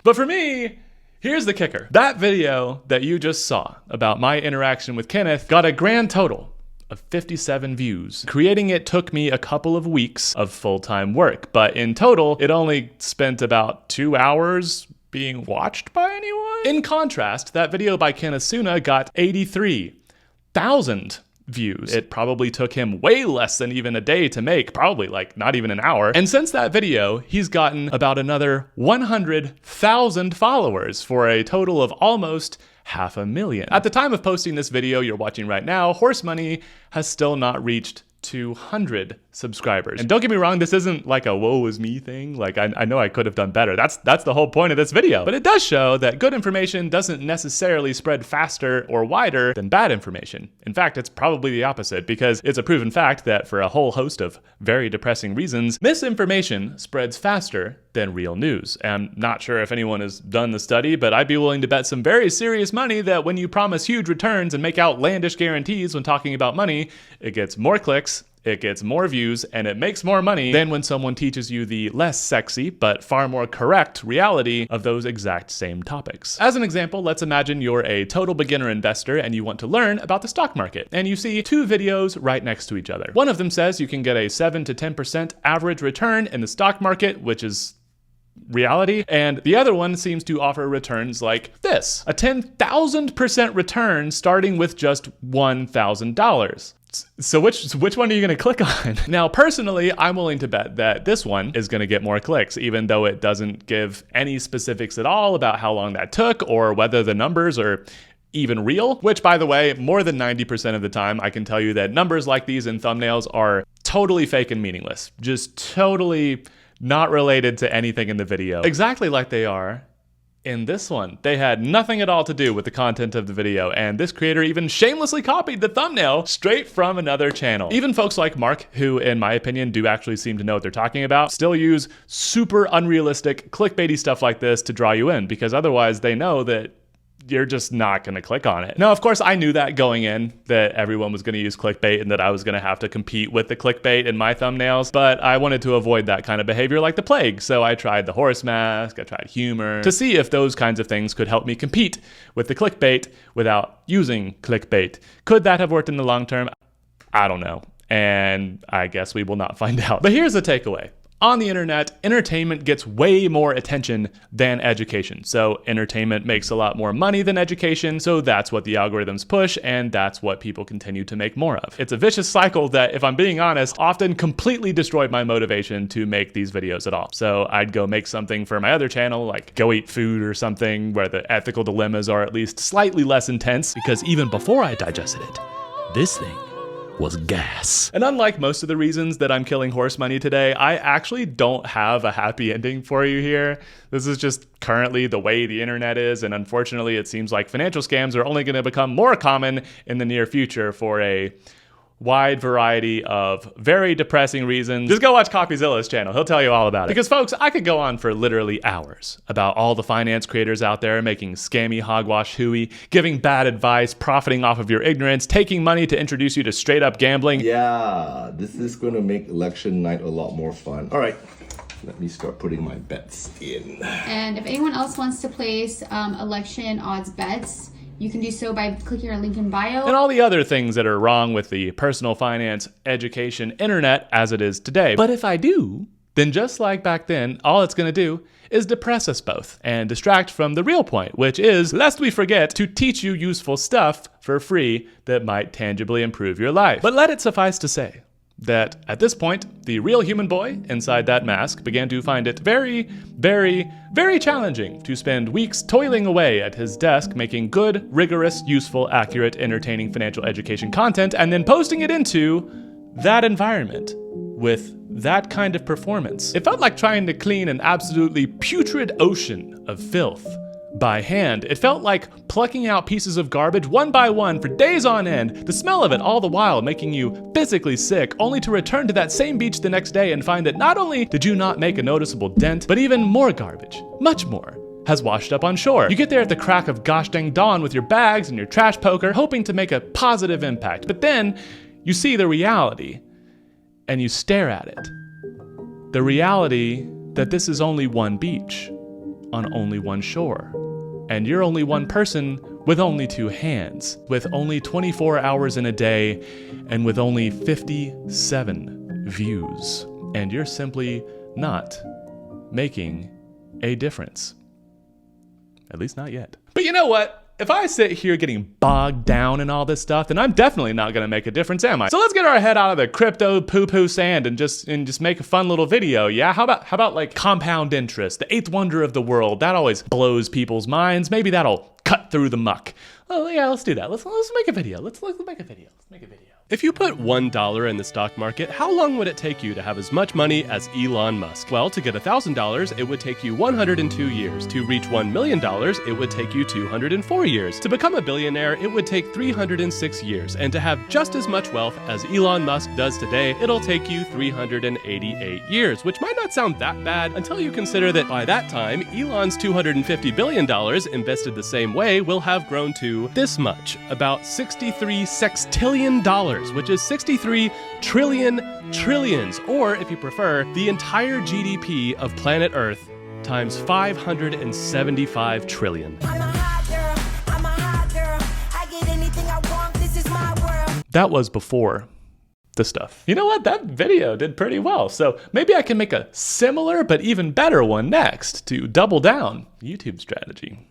But for me, here's the kicker. That video that you just saw about my interaction with Kenneth got a grand total of 57 views. Creating it took me a couple of weeks of full-time work, but in total, it only spent about 2 hours being watched by anyone? In contrast, that video by Kenneth Suna got 83,000 views. It probably took him way less than even a day to make, probably like not even an hour. And since that video, he's gotten about another 100,000 followers for a total of almost 500,000. At the time of posting this video you're watching right now, Horse Money has still not reached 200 subscribers. And don't get me wrong, this isn't like a woe is me thing. Like, I know I could have done better. That's the whole point of this video. But it does show that good information doesn't necessarily spread faster or wider than bad information. In fact, it's probably the opposite, because it's a proven fact that for a whole host of very depressing reasons, misinformation spreads faster than real news. I'm not sure if anyone has done the study, but I'd be willing to bet some very serious money that when you promise huge returns and make outlandish guarantees when talking about money, it gets more clicks, it gets more views, and it makes more money than when someone teaches you the less sexy but far more correct reality of those exact same topics. As an example, let's imagine you're a total beginner investor and you want to learn about the stock market, and you see two videos right next to each other. One of them says you can get a 7 to 10% average return in the stock market, which is reality, and the other one seems to offer returns like this, a 10,000% return starting with just $1,000. So which one are you going to click on? Now, personally, I'm willing to bet that this one is going to get more clicks, even though it doesn't give any specifics at all about how long that took or whether the numbers are even real, which, by the way, more than 90% of the time, I can tell you that numbers like these in thumbnails are totally fake and meaningless. Just totally not related to anything in the video. Exactly like they are in this one. They had nothing at all to do with the content of the video, and this creator even shamelessly copied the thumbnail straight from another channel. Even folks like Mark, who in my opinion do actually seem to know what they're talking about, still use super unrealistic clickbaity stuff like this to draw you in, because otherwise they know that you're just not going to click on it. Now, of course, I knew that going in, that everyone was going to use clickbait and that I was going to have to compete with the clickbait in my thumbnails, but I wanted to avoid that kind of behavior like the plague. So I tried the horse mask, I tried humor, to see if those kinds of things could help me compete with the clickbait without using clickbait. Could that have worked in the long term? I don't know. And I guess we will not find out. But here's the takeaway. On the internet, entertainment gets way more attention than education. So entertainment makes a lot more money than education, so that's what the algorithms push, and that's what people continue to make more of. It's a vicious cycle that, if I'm being honest, often completely destroyed my motivation to make these videos at all. So I'd go make something for my other channel, like go eat food or something, where the ethical dilemmas are at least slightly less intense, Because even before I digested it, this thing was gas. And unlike most of the reasons that I'm killing horse money today, I actually don't have a happy ending for you here. This is just currently the way the internet is, and unfortunately it seems like financial scams are only going to become more common in the near future for a wide variety of very depressing reasons. Just go watch CopyZilla's channel. He'll tell you all about it. Because folks, I could go on for literally hours about all the finance creators out there making scammy hogwash hooey, giving bad advice, profiting off of your ignorance, taking money to introduce you to straight up gambling. Yeah, this is going to make election night a lot more fun. All right, let me start putting my bets in. And if anyone else wants to place election odds bets, you can do so by clicking our link in bio. And all the other things that are wrong with the personal finance, education, internet as it is today. But if I do, then just like back then, all it's going to do is depress us both and distract from the real point, which is, lest we forget, to teach you useful stuff for free that might tangibly improve your life. But let it suffice to say that at this point, the real human boy inside that mask began to find it very, very, very challenging to spend weeks toiling away at his desk making good, rigorous, useful, accurate, entertaining financial education content and then posting it into that environment with that kind of performance. It felt like trying to clean an absolutely putrid ocean of filth by hand. It felt like plucking out pieces of garbage one by one for days on end, the smell of it all the while making you physically sick, only to return to that same beach the next day and find that not only did you not make a noticeable dent, but even more garbage, much more, has washed up on shore. You get there at the crack of gosh dang dawn with your bags and your trash poker, hoping to make a positive impact, but then you see the reality and you stare at it. The reality that this is only one beach on only one shore. And you're only one person with only two hands, with only 24 hours in a day, and with only 57 views. And you're simply not making a difference. At least not yet. But you know what? If I sit here getting bogged down in all this stuff, then I'm definitely not gonna make a difference, am I? So let's get our head out of the crypto poo-poo sand and just make a fun little video, yeah? How about like compound interest, the eighth wonder of the world? That always blows people's minds. Maybe that'll cut through the muck. Oh yeah, let's do that. Let's make a video. Let's make a video. Let's make a video. If you put $1 in the stock market, how long would it take you to have as much money as Elon Musk? Well, to get $1,000, it would take you 102 years. To reach $1 million, it would take you 204 years. To become a billionaire, it would take 306 years. And to have just as much wealth as Elon Musk does today, it'll take you 388 years, which might not sound that bad until you consider that by that time, Elon's $250 billion invested the same way will have grown to to this much, about $63 sextillion, which is 63 trillion trillions, or if you prefer, the entire GDP of planet Earth times 575 trillion. That was before the stuff. You know what? That video did pretty well. So maybe I can make a similar but even better one next to double down. YouTube strategy.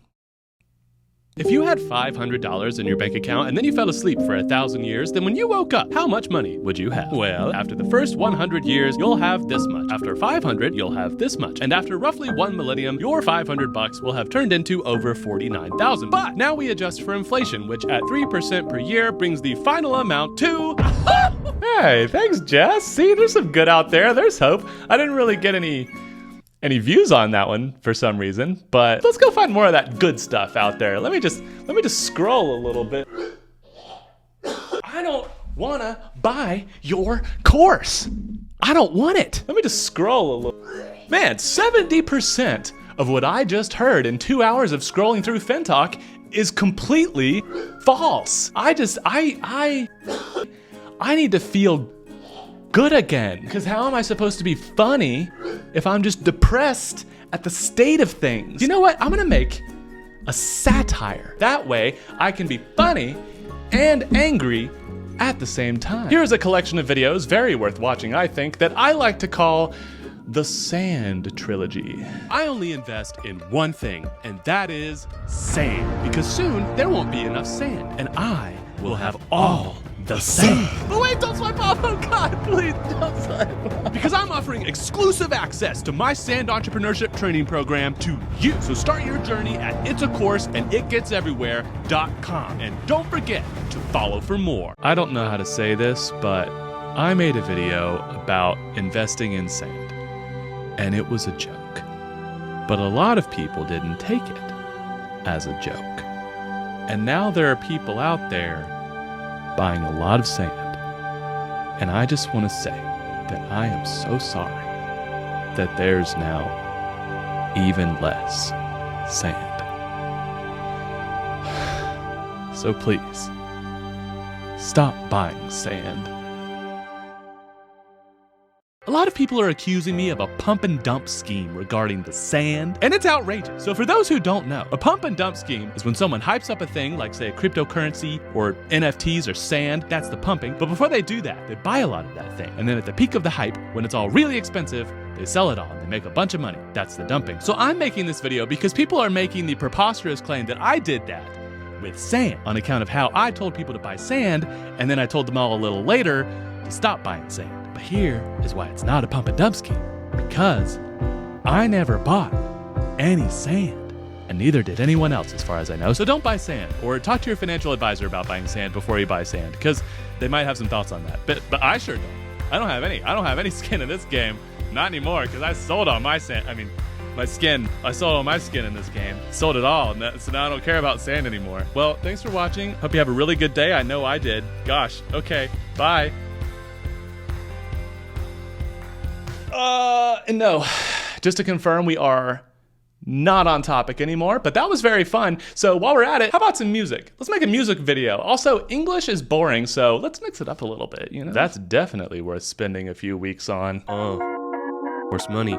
If you had $500 in your bank account and then you fell asleep for 1,000 years, then when you woke up, how much money would you have? Well, after the first 100 years, you'll have this much. After 500, you'll have this much. And after roughly 1 millennium, your $500 will have turned into over 49,000. But now we adjust for inflation, which at 3% per year brings the final amount to... Hey, thanks, Jess. See, there's some good out there. There's hope. I didn't really get any views on that one for some reason, but let's go find more of that good stuff out there. Let me just scroll a little bit. I don't wanna buy your course. I don't want it. Let me just scroll a little. Man, 70% of what I just heard in 2 hours of scrolling through FinTok is completely false. I need to feel good again. Because how am I supposed to be funny if I'm just depressed at the state of things? You know what? I'm gonna make a satire. That way I can be funny and angry at the same time. Here's a collection of videos, very worth watching, I think, that I like to call the Sand Trilogy. I only invest in one thing, and that is sand. Because soon there won't be enough sand, and I will have all the sand. Oh wait, don't swipe off, oh God, please don't swipe off. Because I'm offering exclusive access to my sand entrepreneurship training program to you. So start your journey at itsacourse.com. And don't forget to follow for more. I don't know how to say this, but I made a video about investing in sand, and it was a joke. But a lot of people didn't take it as a joke. And now there are people out there buying a lot of sand. And I just want to say that I am so sorry that there's now even less sand. So please, stop buying sand. A lot of people are accusing me of a pump and dump scheme regarding the sand, and it's outrageous. So for those who don't know, a pump and dump scheme is when someone hypes up a thing like, say, a cryptocurrency or NFTs or sand. That's the pumping. But before they do that, they buy a lot of that thing. And then at the peak of the hype, when it's all really expensive, they sell it all and they make a bunch of money. That's the dumping. So I'm making this video because people are making the preposterous claim that I did that with sand on account of how I told people to buy sand, and then I told them all a little later to stop buying sand. But here is why it's not a pump and dump scheme. Because I never bought any sand. And neither did anyone else as far as I know. So don't buy sand, or talk to your financial advisor about buying sand before you buy sand, because they might have some thoughts on that. But I sure don't. I don't have any skin in this game. Not anymore, because I sold all my sand. I mean, my skin. I sold all my skin in this game. Sold it all, so now I don't care about sand anymore. Well, thanks for watching. Hope you have a really good day. I know I did. Gosh, okay, bye. No, just to confirm, we are not on topic anymore, but that was very fun. So while we're at it, how about some music? Let's make a music video. Also, English is boring, so let's mix it up a little bit, you know? That's definitely worth spending a few weeks on. Where's money?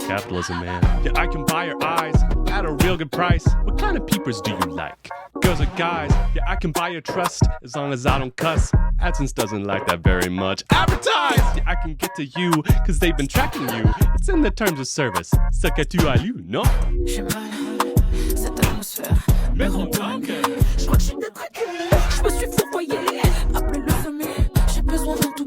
Capitalism, man. Yeah, I can buy your eyes at a real good price. What kind of peepers do you like? Girls or guys? Yeah, I can buy your trust as long as I don't cuss. AdSense doesn't like that very much. Advertise! Yeah, I can get to you, cause they've been tracking you. It's in the terms of service. Ça que tu as lu, non? J'ai mal, cette atmosphère. Mais on tangue. Je crois que je suis détraqué. Je me suis fourvoyé. Appelez le sommet. J'ai besoin d'un tout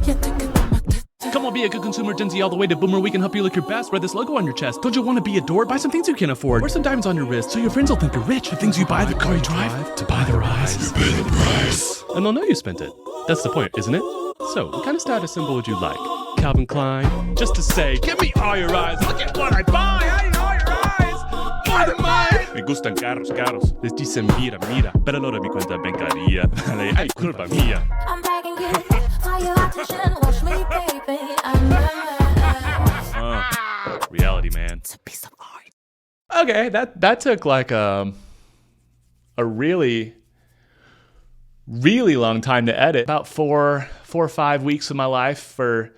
Y'a des que dans ma tête. Come on, be a good consumer, Gen Z all the way to Boomer. We can help you look your best. Wear this logo on your chest. Don't you want to be adored? Buy some things you can afford. Wear some diamonds on your wrist so your friends will think you're rich. The things you buy, the car you drive, to buy the rise. You pay the price. And they'll know you spent it. That's the point, isn't it? So, what kind of status symbol would you like? Calvin Klein? Just to say, give me all your eyes. Look at what I buy. I need all your eyes. More than mine. Me gustan carros, caros. Les dicen mira, mira. Pero lo de mi cuenta bancaria. Dale, ay, culpa mía. I'm begging you for your attention. Watch me, baby. Reality, man. It's a piece of art. Okay, that took like a really long time to edit. About four or 5 weeks of my life for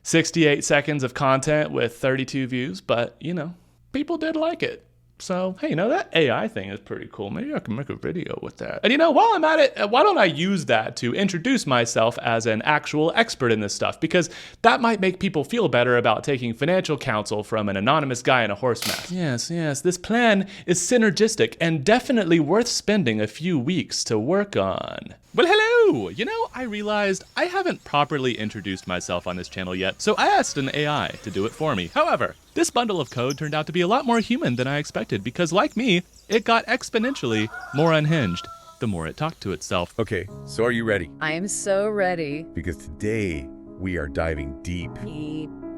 68 seconds of content with 32 views. But, you know, people did like it. So, hey, you know, that AI thing is pretty cool. Maybe I can make a video with that. And you know, while I'm at it, why don't I use that to introduce myself as an actual expert in this stuff? Because that might make people feel better about taking financial counsel from an anonymous guy in a horse mask. Yes, this plan is synergistic and definitely worth spending a few weeks to work on. Well, hello! You know, I realized I haven't properly introduced myself on this channel yet, so I asked an AI to do it for me. However, this bundle of code turned out to be a lot more human than I expected because, like me, it got exponentially more unhinged the more it talked to itself. Okay, so are you ready? I am so ready. Because today we are diving deep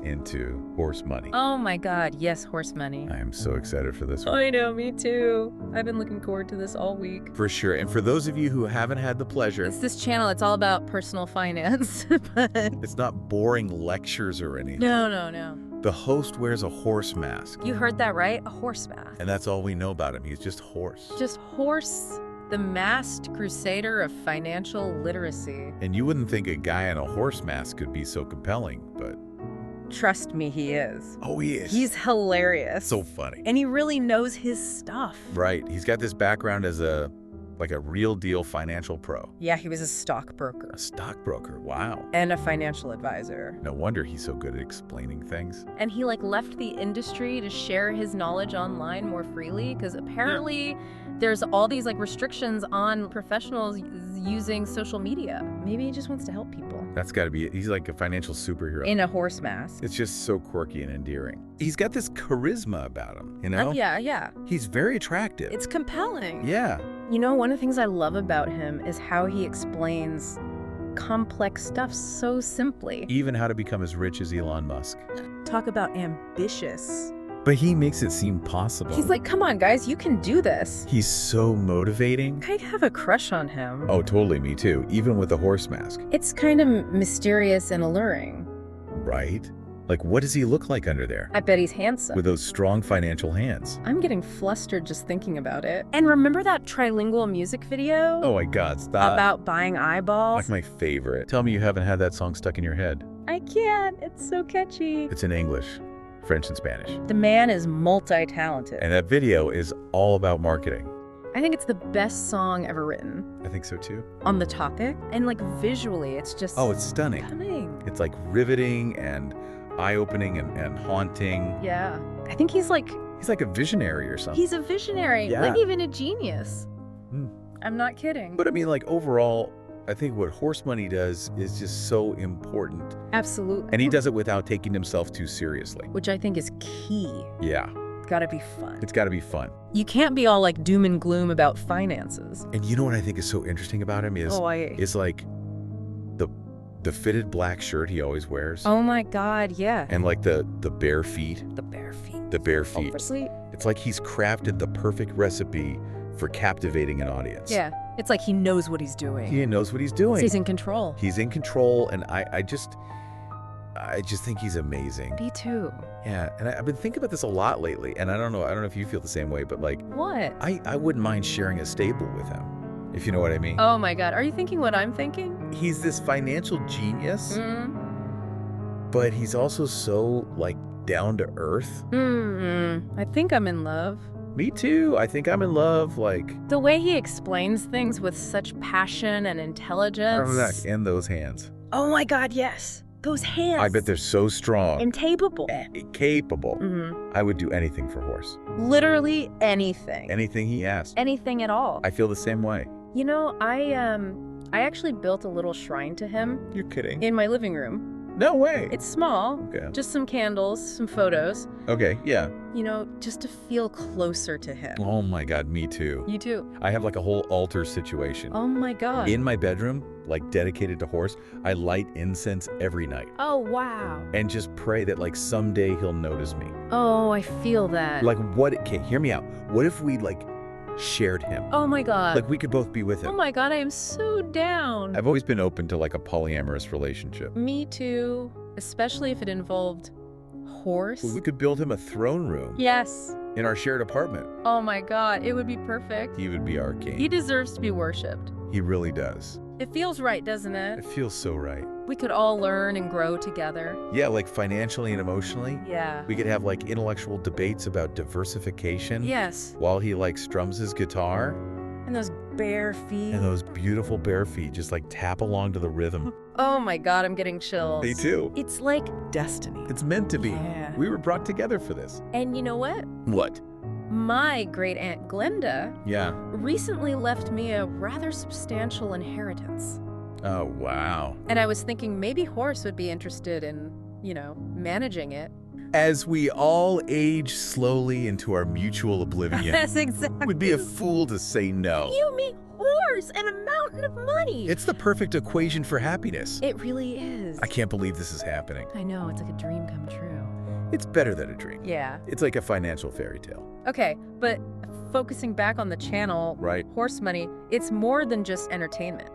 into horse money. Oh my God, yes, horse money. I am so excited for this one. I know, me too. I've been looking forward to this all week. For sure. And for those of you who haven't had the pleasure, It's this channel, it's all about personal finance. But it's not boring lectures or anything. no. The host wears a horse mask. You heard that right? A horse mask. And that's all we know about him. He's just horse. Just horse, the masked crusader of financial literacy. And you wouldn't think a guy in a horse mask could be so compelling, but Trust me, he is. oh, he is. He's hilarious. so funny. And he really knows his stuff. Right. He's got this background as a real deal financial pro. Yeah, he was a stockbroker A stockbroker. Wow. and a financial advisor. No wonder he's so good at explaining things. And he left the industry to share his knowledge online more freely because apparently there's all these restrictions on professionals using social media. Maybe he just wants to help people. That's got to be it. He's like a financial superhero. In a horse mask. It's just so quirky and endearing. He's got this charisma about him, you know? Yeah. He's very attractive. It's compelling. Yeah. You know, one of the things I love about him is how he explains complex stuff so simply. Even how to become as rich as Elon Musk. Talk about ambitious. But he makes it seem possible. He's like, come on, guys, you can do this. He's so motivating. I have a crush on him. Oh, totally, me too. Even with the horse mask. It's kind of mysterious and alluring. Right? Like, what does he look like under there? I bet he's handsome. With those strong financial hands. I'm getting flustered just thinking about it. And remember that trilingual music video? Oh my God, stop. About buying eyeballs? Like my favorite. Tell me you haven't had that song stuck in your head. I can't. It's so catchy. It's in English, French, and Spanish. The man is multi-talented. And that video is all about marketing. I think it's the best song ever written. I think so too. On the topic. And visually, it's just Oh, it's stunning. stunning. It's riveting and eye-opening and haunting. Yeah. I think he's He's like a visionary or something. he's a visionary. Yeah. Even a genius. Hmm. I'm not kidding. But I mean, overall, I think what horse money does is just so important. Absolutely. And he does it without taking himself too seriously. Which I think is key. Yeah. Gotta be fun. It's got to be fun. You can't be all doom and gloom about finances. And you know what I think is so interesting about him is the fitted black shirt he always wears. Oh my God, yeah. And the bare feet. The bare feet. The bare feet. Oversleep. It's like he's crafted the perfect recipe for captivating an audience. Yeah. It's like he knows what he's doing. He knows what he's doing. He's in control. He's in control, and I just think he's amazing. Me too. Yeah, and I've been thinking about this a lot lately, and I don't know if you feel the same way, but What? I wouldn't mind sharing a stable with him, if you know what I mean. Oh my God. Are you thinking what I'm thinking? He's this financial genius, Mm. but he's also so down to earth. I think I'm in love. Me too. I think I'm in love. The way he explains things with such passion and intelligence. And those hands. Oh my God, yes. Those hands. I bet they're so strong. incapable. Capable. Mhm. I would do anything for Horse. Literally anything. Anything he asked. Anything at all. I feel the same way. You know, I actually built a little shrine to him You're kidding. in my living room. No way. It's small. Okay. Just some candles, some photos. Okay, yeah. You know, just to feel closer to him. Oh my God, me too. You too. I have a whole altar situation. Oh my God. In my bedroom, dedicated to Horse, I light incense every night Oh, wow. and just pray that someday he'll notice me. Oh, I feel that. Okay, hear me out. What if we shared him? Oh my God. We could both be with Oh him. my God, I am so down. I've always been open to a polyamorous relationship. Me too. Especially if it involved horse. We could build him a throne room. Yes. in our shared apartment. Oh my God, it would be perfect. He would be our king. He deserves to be worshipped. He really does. It feels right, doesn't It it? feels so right. We could all learn and grow together. Yeah, like financially and emotionally. Yeah. We could have like intellectual debates about diversification. Yes. While he like strums his guitar. And those bare feet. And those beautiful bare feet just like tap along to the rhythm. Oh my God, I'm getting chills. Me too. It's like destiny. It's meant to be. Yeah. We were brought together for this. And you know what? What? My great aunt Glenda Yeah. recently left me a rather substantial inheritance. Oh, wow. And I was thinking maybe Horace would be interested in, managing it. As we all age slowly into our mutual oblivion, That's exactly. would be a fool to say no. You mean Horace and a mountain of money. It's the perfect equation for happiness. It really is. I can't believe this is happening. I know, it's like a dream come true. It's better than a dream. Yeah. It's like a financial fairy tale. Okay, but focusing back on the channel, Right. Horse Money, it's more than just entertainment.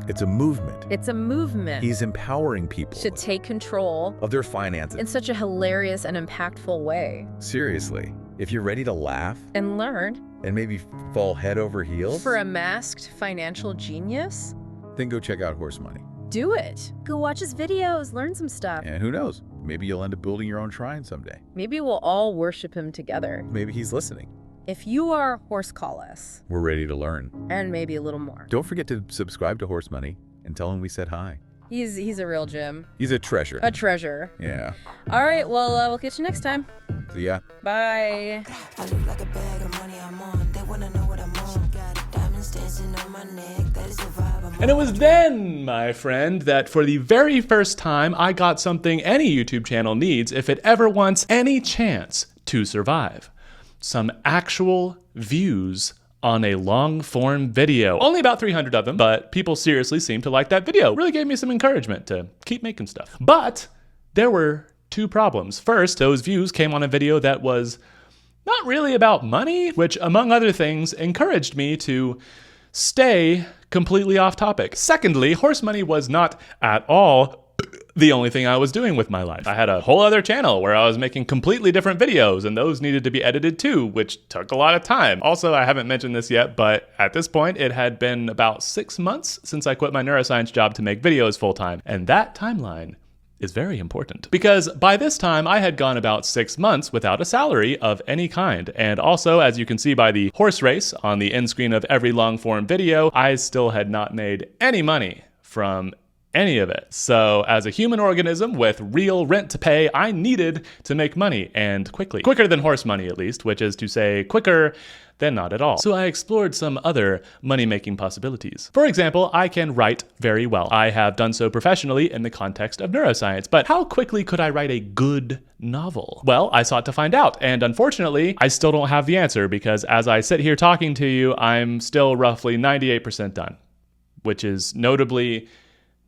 It's a movement. It's a movement. He's empowering people to take control of their finances. in such a hilarious and impactful way. Seriously, if you're ready to laugh And learn and maybe fall head over heels, for a masked financial genius, then go check out Horse Money. do it. Go watch his videos, learn some stuff. And who knows, maybe you'll end up building your own shrine someday. Maybe we'll all worship him together. Maybe he's listening. If you are Horse, call us. We're ready to learn. And maybe a little more. Don't forget to subscribe to Horse Money and tell him we said hi. He's a real gem. He's a treasure. A treasure. Yeah. All right, well, we'll catch you next time. See ya. Bye. I look like a bag of money I'm on. They wanna know what I'm on. Got diamonds dancing on my neck. That is the vibe I'm on. And it was then, my friend, that for the very first time, I got something any YouTube channel needs if it ever wants any chance to survive. Some actual views on a long-form video. Only about 300 of them, but people seriously seemed to like that video. Really gave me some encouragement to keep making stuff. But there were two problems. First, those views came on a video that was not really about money, which, among other things, encouraged me to stay completely off topic. Secondly, Horse Money was not at all the only thing I was doing with my life. I had a whole other channel where I was making completely different videos, and those needed to be edited too, which took a lot of time. Also, I haven't mentioned this yet, but at this point, it had been about 6 months since I quit my neuroscience job to make videos full-time, and that timeline is very important. Because by this time, I had gone about 6 months without a salary of any kind. And also, as you can see by the horse race on the end screen of every long-form video, I still had not made any money from any of it. So as a human organism with real rent to pay, I needed to make money, and quickly. Quicker than Horse Money, at least, which is to say quicker than not at all. So I explored some other money-making possibilities. For example, I can write very well. I have done so professionally in the context of neuroscience, but how quickly could I write a good novel? Well, I sought to find out, and unfortunately, I still don't have the answer, because as I sit here talking to you, I'm still roughly 98% done, which is notably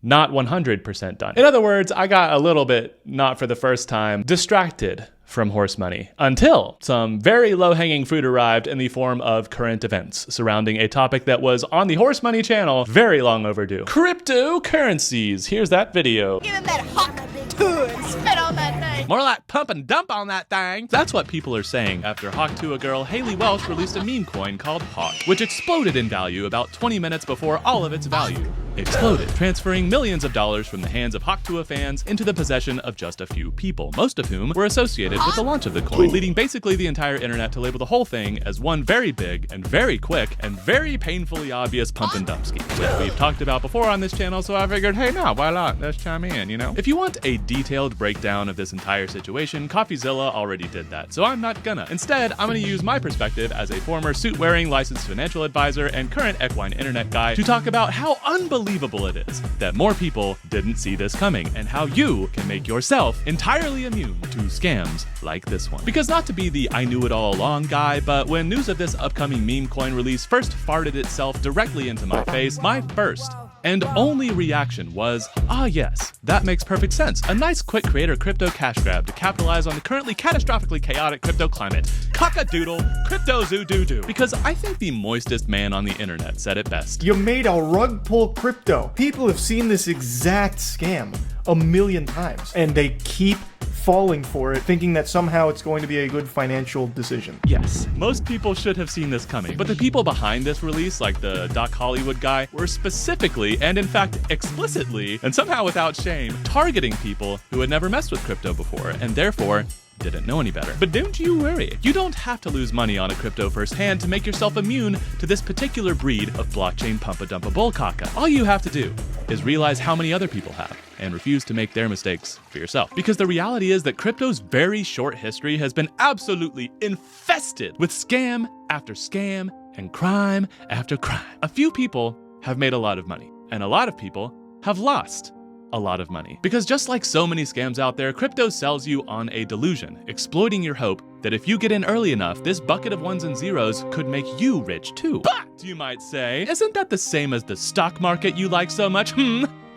not 100% done. In other words, I got a little bit, not for the first time, distracted from Horse Money until some very low-hanging fruit arrived in the form of current events surrounding a topic that was on the Horse Money channel very long overdue. Cryptocurrencies. Here's that video. Give him that hawk and spit on that thing. More like pump and dump on that thing. That's what people are saying after Hawk Tuah girl Haley Welch released a meme coin called Hawk, which exploded in value about 20 minutes before all of its value exploded, transferring millions of dollars from the hands of Hawk Tuah fans into the possession of just a few people, most of whom were associated with the launch of the coin, leading basically the entire internet to label the whole thing as one very big and very quick and very painfully obvious pump and dump scheme, which we've talked about before on this channel, so I figured, hey, now, why not? Let's chime in, you know? If you want a detailed breakdown of this entire situation, CoffeeZilla already did that, so I'm not gonna. Instead, I'm gonna use my perspective as a former suit-wearing licensed financial advisor and current equine internet guy to talk about how unbelievable it is that more people didn't see this coming, and how you can make yourself entirely immune to scams like this one. Because not to be the I knew it all along guy, but when news of this upcoming meme coin release first farted itself directly into my face, my first and only reaction was, ah yes, that makes perfect sense. A nice quick creator crypto cash grab to capitalize on the currently catastrophically chaotic crypto climate. Cock-a-doodle, crypto-zoo-doo-doo. Because I think the moistest man on the internet said it best. You made a rug pull crypto. People have seen this exact scam a million times, and they keep falling for it, thinking that somehow it's going to be a good financial decision. Yes, most people should have seen this coming, but the people behind this release, like the Doc Hollywood guy, were specifically, and in fact explicitly, and somehow without shame, targeting people who had never messed with crypto before, and therefore didn't know any better. But don't you worry, you don't have to lose money on a crypto firsthand to make yourself immune to this particular breed of blockchain pumpa-dumpa bullcaca. All you have to do is realize how many other people have, and refuse to make their mistakes for yourself. Because the reality is that crypto's very short history has been absolutely infested with scam after scam and crime after crime. A few people have made a lot of money, and a lot of people have lost a lot of money. Because just like so many scams out there, crypto sells you on a delusion, exploiting your hope that if you get in early enough, this bucket of ones and zeros could make you rich too. But, you might say, isn't that the same as the stock market you like so much?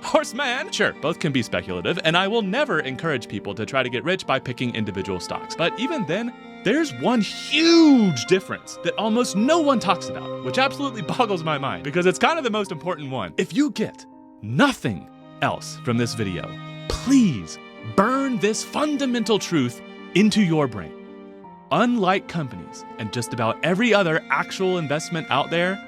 Horseman? Sure, both can be speculative, and I will never encourage people to try to get rich by picking individual stocks. But even then, there's one huge difference that almost no one talks about, which absolutely boggles my mind, because it's kind of the most important one. If you get nothing else from this video, please burn this fundamental truth into your brain. Unlike companies and just about every other actual investment out there,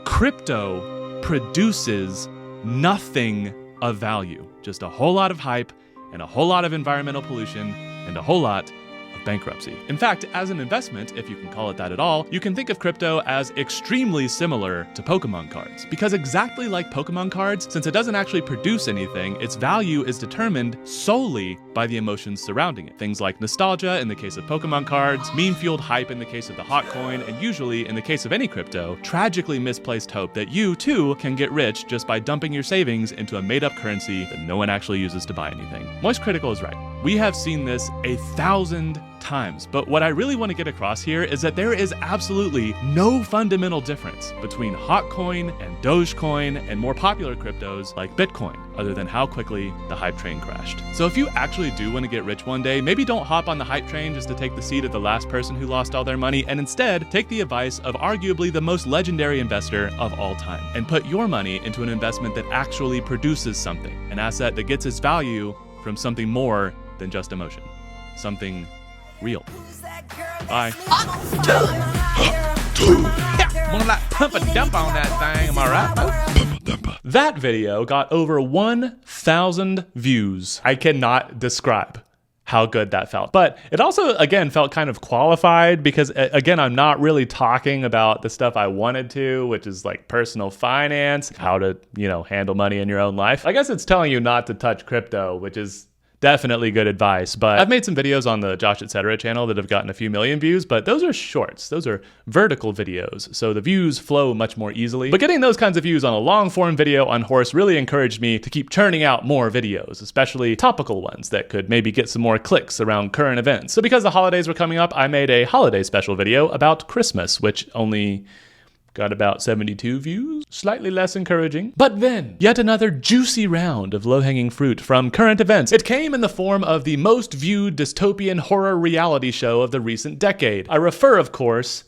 crypto produces nothing of value. Just a whole lot of hype and a whole lot of environmental pollution and a whole lot of bankruptcy. In fact, as an investment, if you can call it that at all, you can think of crypto as extremely similar to Pokemon cards. Because exactly like Pokemon cards, since it doesn't actually produce anything, its value is determined solely by the emotions surrounding it. Things like nostalgia in the case of Pokemon cards, meme-fueled hype in the case of the hot coin, and usually, in the case of any crypto, tragically misplaced hope that you, too, can get rich just by dumping your savings into a made-up currency that no one actually uses to buy anything. Moist Critical is right. We have seen this 1,000 times, but what I really want to get across here is that there is absolutely no fundamental difference between Hotcoin and Dogecoin and more popular cryptos like Bitcoin, other than how quickly the hype train crashed. So if you actually do want to get rich one day, maybe don't hop on the hype train just to take the seat of the last person who lost all their money, and instead take the advice of arguably the most legendary investor of all time, and put your money into an investment that actually produces something, an asset that gets its value from something more than just emotion, something real. Bye. Pump a dump on that thing, am I right? That video got over 1,000 views. I cannot describe how good that felt. But it also, again, felt kind of qualified because, again, I'm not really talking about the stuff I wanted to, which is like personal finance, how to, handle money in your own life. I guess it's telling you not to touch crypto, which is definitely good advice, but I've made some videos on the Josh Etc. channel that have gotten a few million views, but those are shorts. Those are vertical videos, so the views flow much more easily. But getting those kinds of views on a long form video on horse really encouraged me to keep churning out more videos, especially topical ones that could maybe get some more clicks around current events. So because the holidays were coming up, I made a holiday special video about Christmas, which only got about 72 views, slightly less encouraging. But then, yet another juicy round of low-hanging fruit from current events. It came in the form of the most viewed dystopian horror reality show of the recent decade. I refer, of course,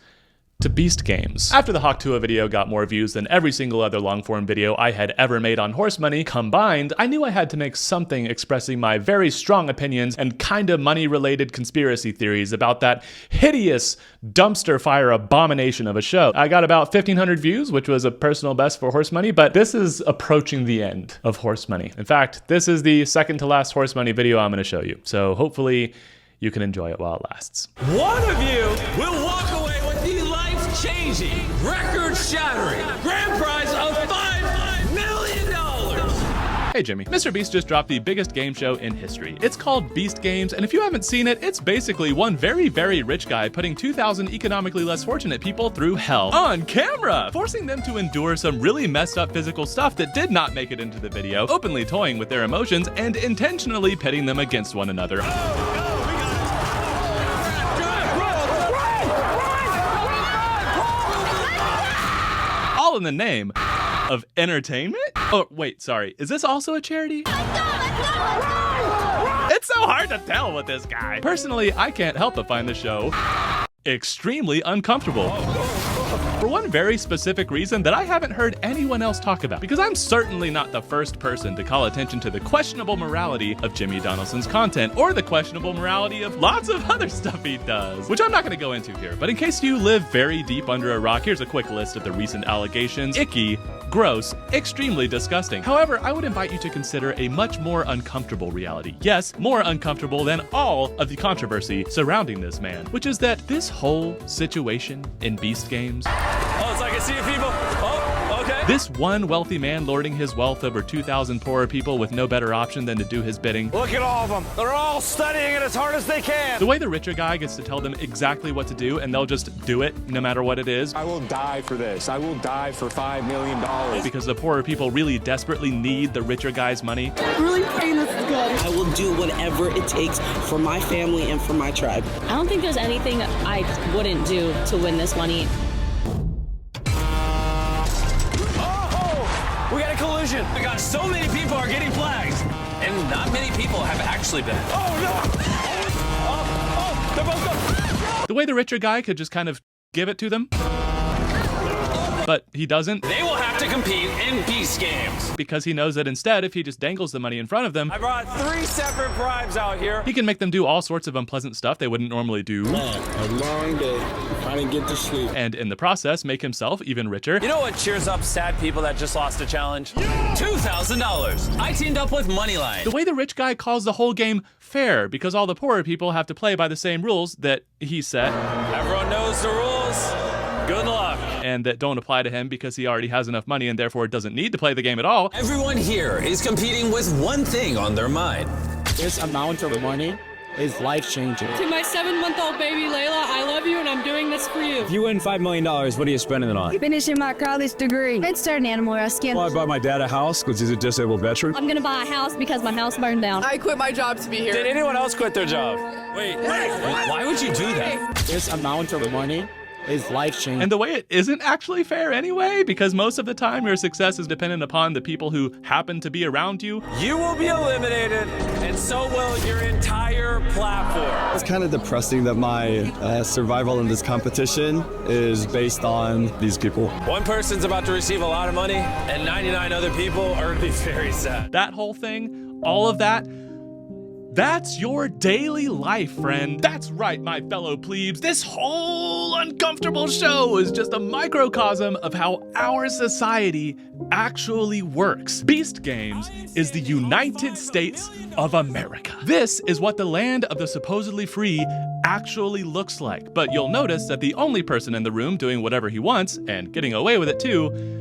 to Beast Games. After the Hawk2a video got more views than every single other long-form video I had ever made on horse money combined, I knew I had to make something expressing my very strong opinions and kinda money-related conspiracy theories about that hideous dumpster fire abomination of a show. I got about 1,500 views, which was a personal best for horse money, but this is approaching the end of horse money. In fact, this is the second to last horse money video I'm gonna show you, so hopefully you can enjoy it while it lasts. One of you will walk away with the life-changing, record-shattering grand prize of $5 million! Hey Jimmy, MrBeast just dropped the biggest game show in history. It's called Beast Games, and if you haven't seen it, it's basically one very, very rich guy putting 2,000 economically less fortunate people through hell on camera, forcing them to endure some really messed up physical stuff that did not make it into the video, openly toying with their emotions, and intentionally pitting them against one another. All in the name of entertainment? Oh, wait, sorry. Is this also a charity? It's so hard to tell with this guy. Personally, I can't help but find the show extremely uncomfortable. For one very specific reason that I haven't heard anyone else talk about, because I'm certainly not the first person to call attention to the questionable morality of Jimmy Donaldson's content, or the questionable morality of lots of other stuff he does, which I'm not going to go into here. But in case you live very deep under a rock, here's a quick list of the recent allegations. Icky, gross, extremely disgusting. However, I would invite you to consider a much more uncomfortable reality. Yes, more uncomfortable than all of the controversy surrounding this man, which is that this whole situation in Beast Games. Oh, it's like I see people. Oh, okay. This one wealthy man lording his wealth over 2,000 poorer people with no better option than to do his bidding. Look at all of them. They're all studying it as hard as they can. The way the richer guy gets to tell them exactly what to do and they'll just do it no matter what it is. I will die for this. I will die for $5 million. Because the poorer people really desperately need the richer guy's money. I'm really praying this is good. I will do whatever it takes for my family and for my tribe. I don't think there's anything I wouldn't do to win this money. We got a collision. We got so many people are getting flags. And not many people have actually been. Oh, no. Oh, they're both up. The way the richer guy could just kind of give it to them. But he doesn't. They will have to compete in Beast Games. Because he knows that instead, if he just dangles the money in front of them, I brought 3 separate bribes out here. He can make them do all sorts of unpleasant stuff they wouldn't normally do. Man, a long day. Trying to get to sleep. And in the process, make himself even richer. You know what cheers up sad people that just lost a challenge? $2,000. I teamed up with Moneyline. The way the rich guy calls the whole game fair, because all the poorer people have to play by the same rules that he set. Everyone knows the rules. Good luck. And that don't apply to him because he already has enough money and therefore doesn't need to play the game at all. Everyone here is competing with one thing on their mind. This amount of money is life-changing. To my 7-month-old baby Layla, I love you and I'm doing this for you. If you win $5 million, what are you spending it on? Finishing my college degree. I'd start an animal rescue. Well, I bought my dad a house because he's a disabled veteran. I'm gonna buy a house because my house burned down. I quit my job to be here. Did anyone else quit their job? Wait, why would you do that? This amount of money is life-changing. And the way it isn't actually fair anyway, because most of the time your success is dependent upon the people who happen to be around you. You will be eliminated, and so will your entire platform. It's kind of depressing that my survival in this competition is based on these people. One person's about to receive a lot of money, and 99 other people are gonna be very sad. That whole thing, all of that, that's your daily life, friend. That's right, my fellow plebes. This whole uncomfortable show is just a microcosm of how our society actually works. Beast Games is the United States of America. This is what the land of the supposedly free actually looks like. But you'll notice that the only person in the room doing whatever he wants, and getting away with it too,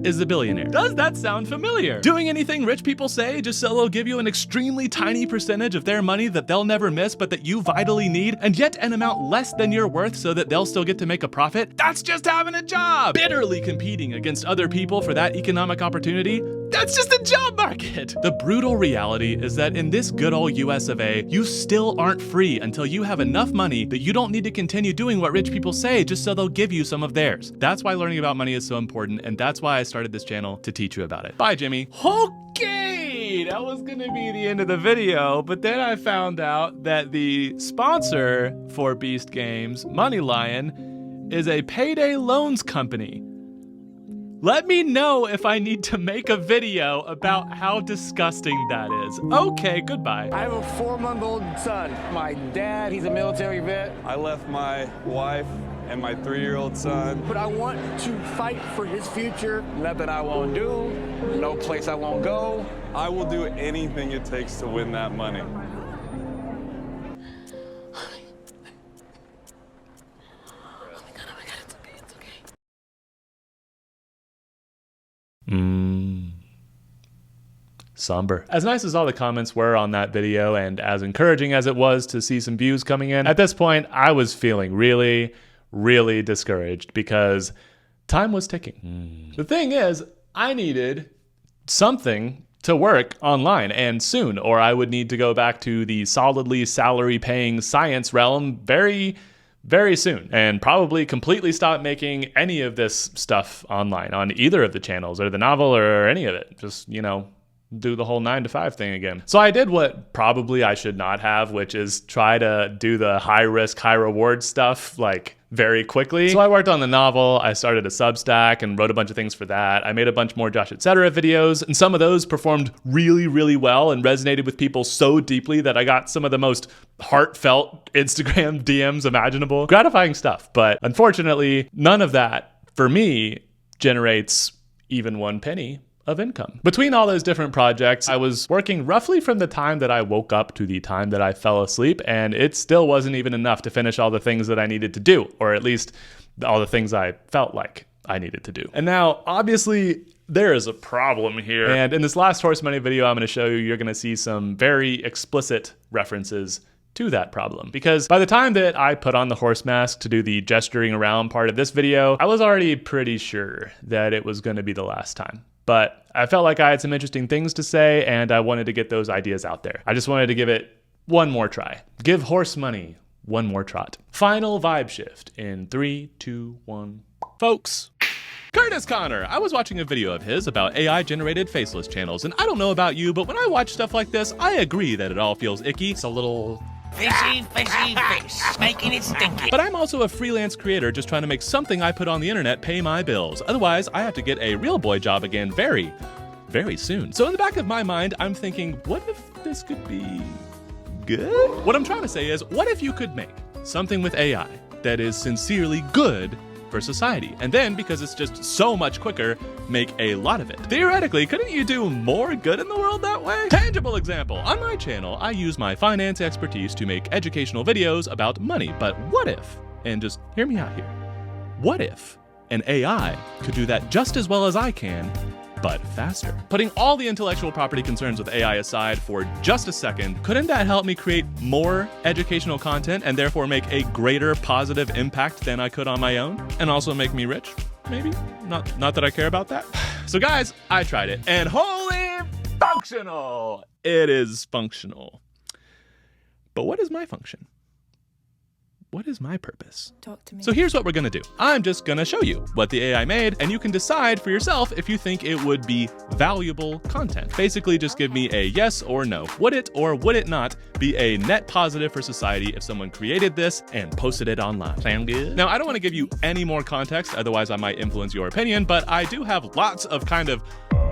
is the billionaire. Does that sound familiar? Doing anything rich people say just so they'll give you an extremely tiny percentage of their money that they'll never miss but that you vitally need, and yet an amount less than you're worth so that they'll still get to make a profit? That's just having a job! Bitterly competing against other people for that economic opportunity? That's just the job market! The brutal reality is that in this good old US of A, you still aren't free until you have enough money that you don't need to continue doing what rich people say just so they'll give you some of theirs. That's why learning about money is so important, and that's why I started this channel to teach you about it. Bye, Jimmy. Okay, that was gonna be the end of the video, but then I found out that the sponsor for Beast Games, Moneyline, is a payday loans company. Let me know if I need to make a video about how disgusting that is. Okay, goodbye. I have a 4-month-old son. My dad, he's a military vet. I left my wife and my 3-year-old son. But I want to fight for his future. Nothing I won't do, no place I won't go. I will do anything it takes to win that money. Somber. As nice as all the comments were on that video, and as encouraging as it was to see some views coming in, at this point, I was feeling really, really discouraged because time was ticking. The thing is, I needed something to work online, and soon, or I would need to go back to the solidly salary-paying science realm very, very soon, and probably completely stop making any of this stuff online on either of the channels or the novel or any of it. Just, you know, do the whole 9-to-5 thing again. So I did what probably I should not have, which is try to do the high risk, high reward stuff like very quickly. So I worked on the novel, I started a Substack and wrote a bunch of things for that. I made a bunch more Josh Etc. videos, and some of those performed really, really well and resonated with people so deeply that I got some of the most heartfelt Instagram DMs imaginable. Gratifying stuff, but unfortunately, none of that, for me, generates even 1 penny of income. Between all those different projects, I was working roughly from the time that I woke up to the time that I fell asleep, and it still wasn't even enough to finish all the things that I needed to do, or at least all the things I felt like I needed to do. And now, obviously, there is a problem here. And in this last Horse Money video I'm gonna show you, you're gonna see some very explicit references to that problem. Because by the time that I put on the horse mask to do the gesturing around part of this video, I was already pretty sure that it was gonna be the last time. But I felt like I had some interesting things to say, and I wanted to get those ideas out there. I just wanted to give it one more try. Give horse money one more trot. Final vibe shift in 3, 2, 1. Folks, Curtis Connor. I was watching a video of his about AI-generated faceless channels, and I don't know about you, but when I watch stuff like this, I agree that it all feels icky. It's a little fishy face, making it stinky. But I'm also a freelance creator just trying to make something I put on the internet pay my bills. Otherwise, I have to get a real boy job again very, very soon. So in the back of my mind, I'm thinking, what if this could be good? What I'm trying to say is, what if you could make something with AI that is sincerely good for society, and then, because it's just so much quicker, make a lot of it? Theoretically, couldn't you do more good in the world that way? Tangible example, on my channel, I use my finance expertise to make educational videos about money, but what if, and just hear me out here, what if an AI could do that just as well as I can, but faster? Putting all the intellectual property concerns with AI aside for just a second, couldn't that help me create more educational content and therefore make a greater positive impact than I could on my own? And also make me rich? Maybe? Not that I care about that. So guys, I tried it, and holy functional! It is functional. But what is my function? What is my purpose? Talk to me. So here's what we're gonna do. I'm just gonna show you what the AI made, and you can decide for yourself if you think it would be valuable content. Basically, just give me a yes or no. Would it or would it not be a net positive for society if someone created this and posted it online? Sound good? Now, I don't wanna give you any more context, otherwise I might influence your opinion, but I do have lots of kind of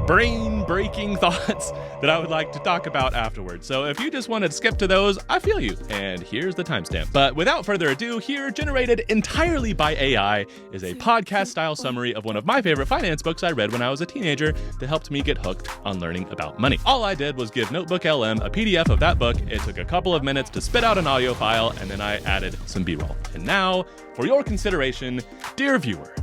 brain-breaking thoughts that I would like to talk about afterwards. So if you just want to skip to those, I feel you. And here's the timestamp. But without further ado, here, generated entirely by AI, is a podcast-style summary of one of my favorite finance books I read when I was a teenager that helped me get hooked on learning about money. All I did was give Notebook LM a PDF of that book. It took a couple of minutes to spit out an audio file, and then I added some B-roll. And now, for your consideration, dear viewer,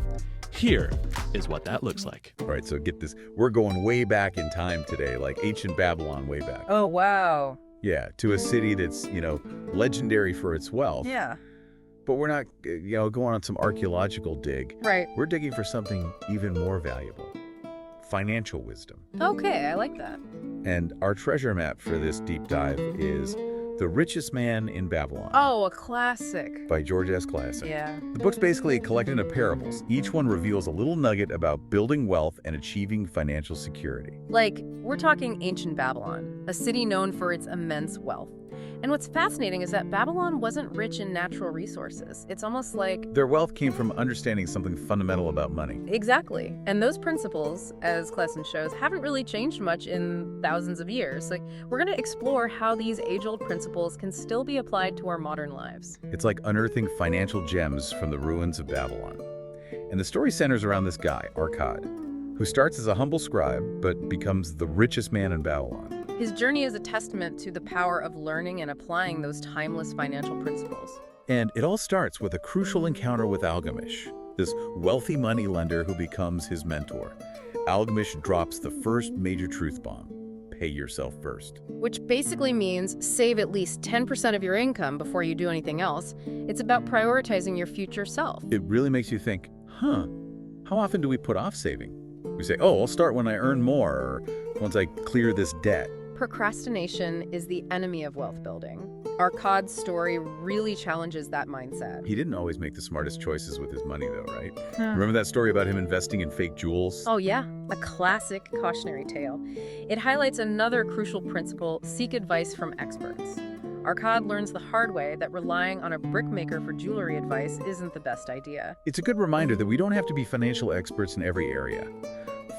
here is what that looks like. All right, so get this. We're going way back in time today, like ancient Babylon way back. Oh, wow. Yeah, to a city that's, legendary for its wealth. Yeah. But we're not, going on some archaeological dig. Right. We're digging for something even more valuable. Financial wisdom. Okay, I like that. And our treasure map for this deep dive is The Richest Man in Babylon. Oh, a classic. By George S. Clason. Yeah. The book's basically a collection of parables. Each one reveals a little nugget about building wealth and achieving financial security. Like, we're talking ancient Babylon, a city known for its immense wealth. And what's fascinating is that Babylon wasn't rich in natural resources. It's almost like their wealth came from understanding something fundamental about money. Exactly. And those principles, as Clason shows, haven't really changed much in thousands of years. Like, we're going to explore how these age-old principles can still be applied to our modern lives. It's like unearthing financial gems from the ruins of Babylon. And the story centers around this guy, Arkad, who starts as a humble scribe but becomes the richest man in Babylon. His journey is a testament to the power of learning and applying those timeless financial principles. And it all starts with a crucial encounter with Algamish, this wealthy money lender who becomes his mentor. Algamish drops the first major truth bomb: pay yourself first. Which basically means save at least 10% of your income before you do anything else. It's about prioritizing your future self. It really makes you think, how often do we put off saving? We say, I'll start when I earn more, or once I clear this debt. Procrastination is the enemy of wealth building. Arkad's story really challenges that mindset. He didn't always make the smartest choices with his money, though, right? Remember that story about him investing in fake jewels? Oh yeah, a classic cautionary tale. It highlights another crucial principle: seek advice from experts. Arkad learns the hard way that relying on a brickmaker for jewelry advice isn't the best idea. It's a good reminder that we don't have to be financial experts in every area.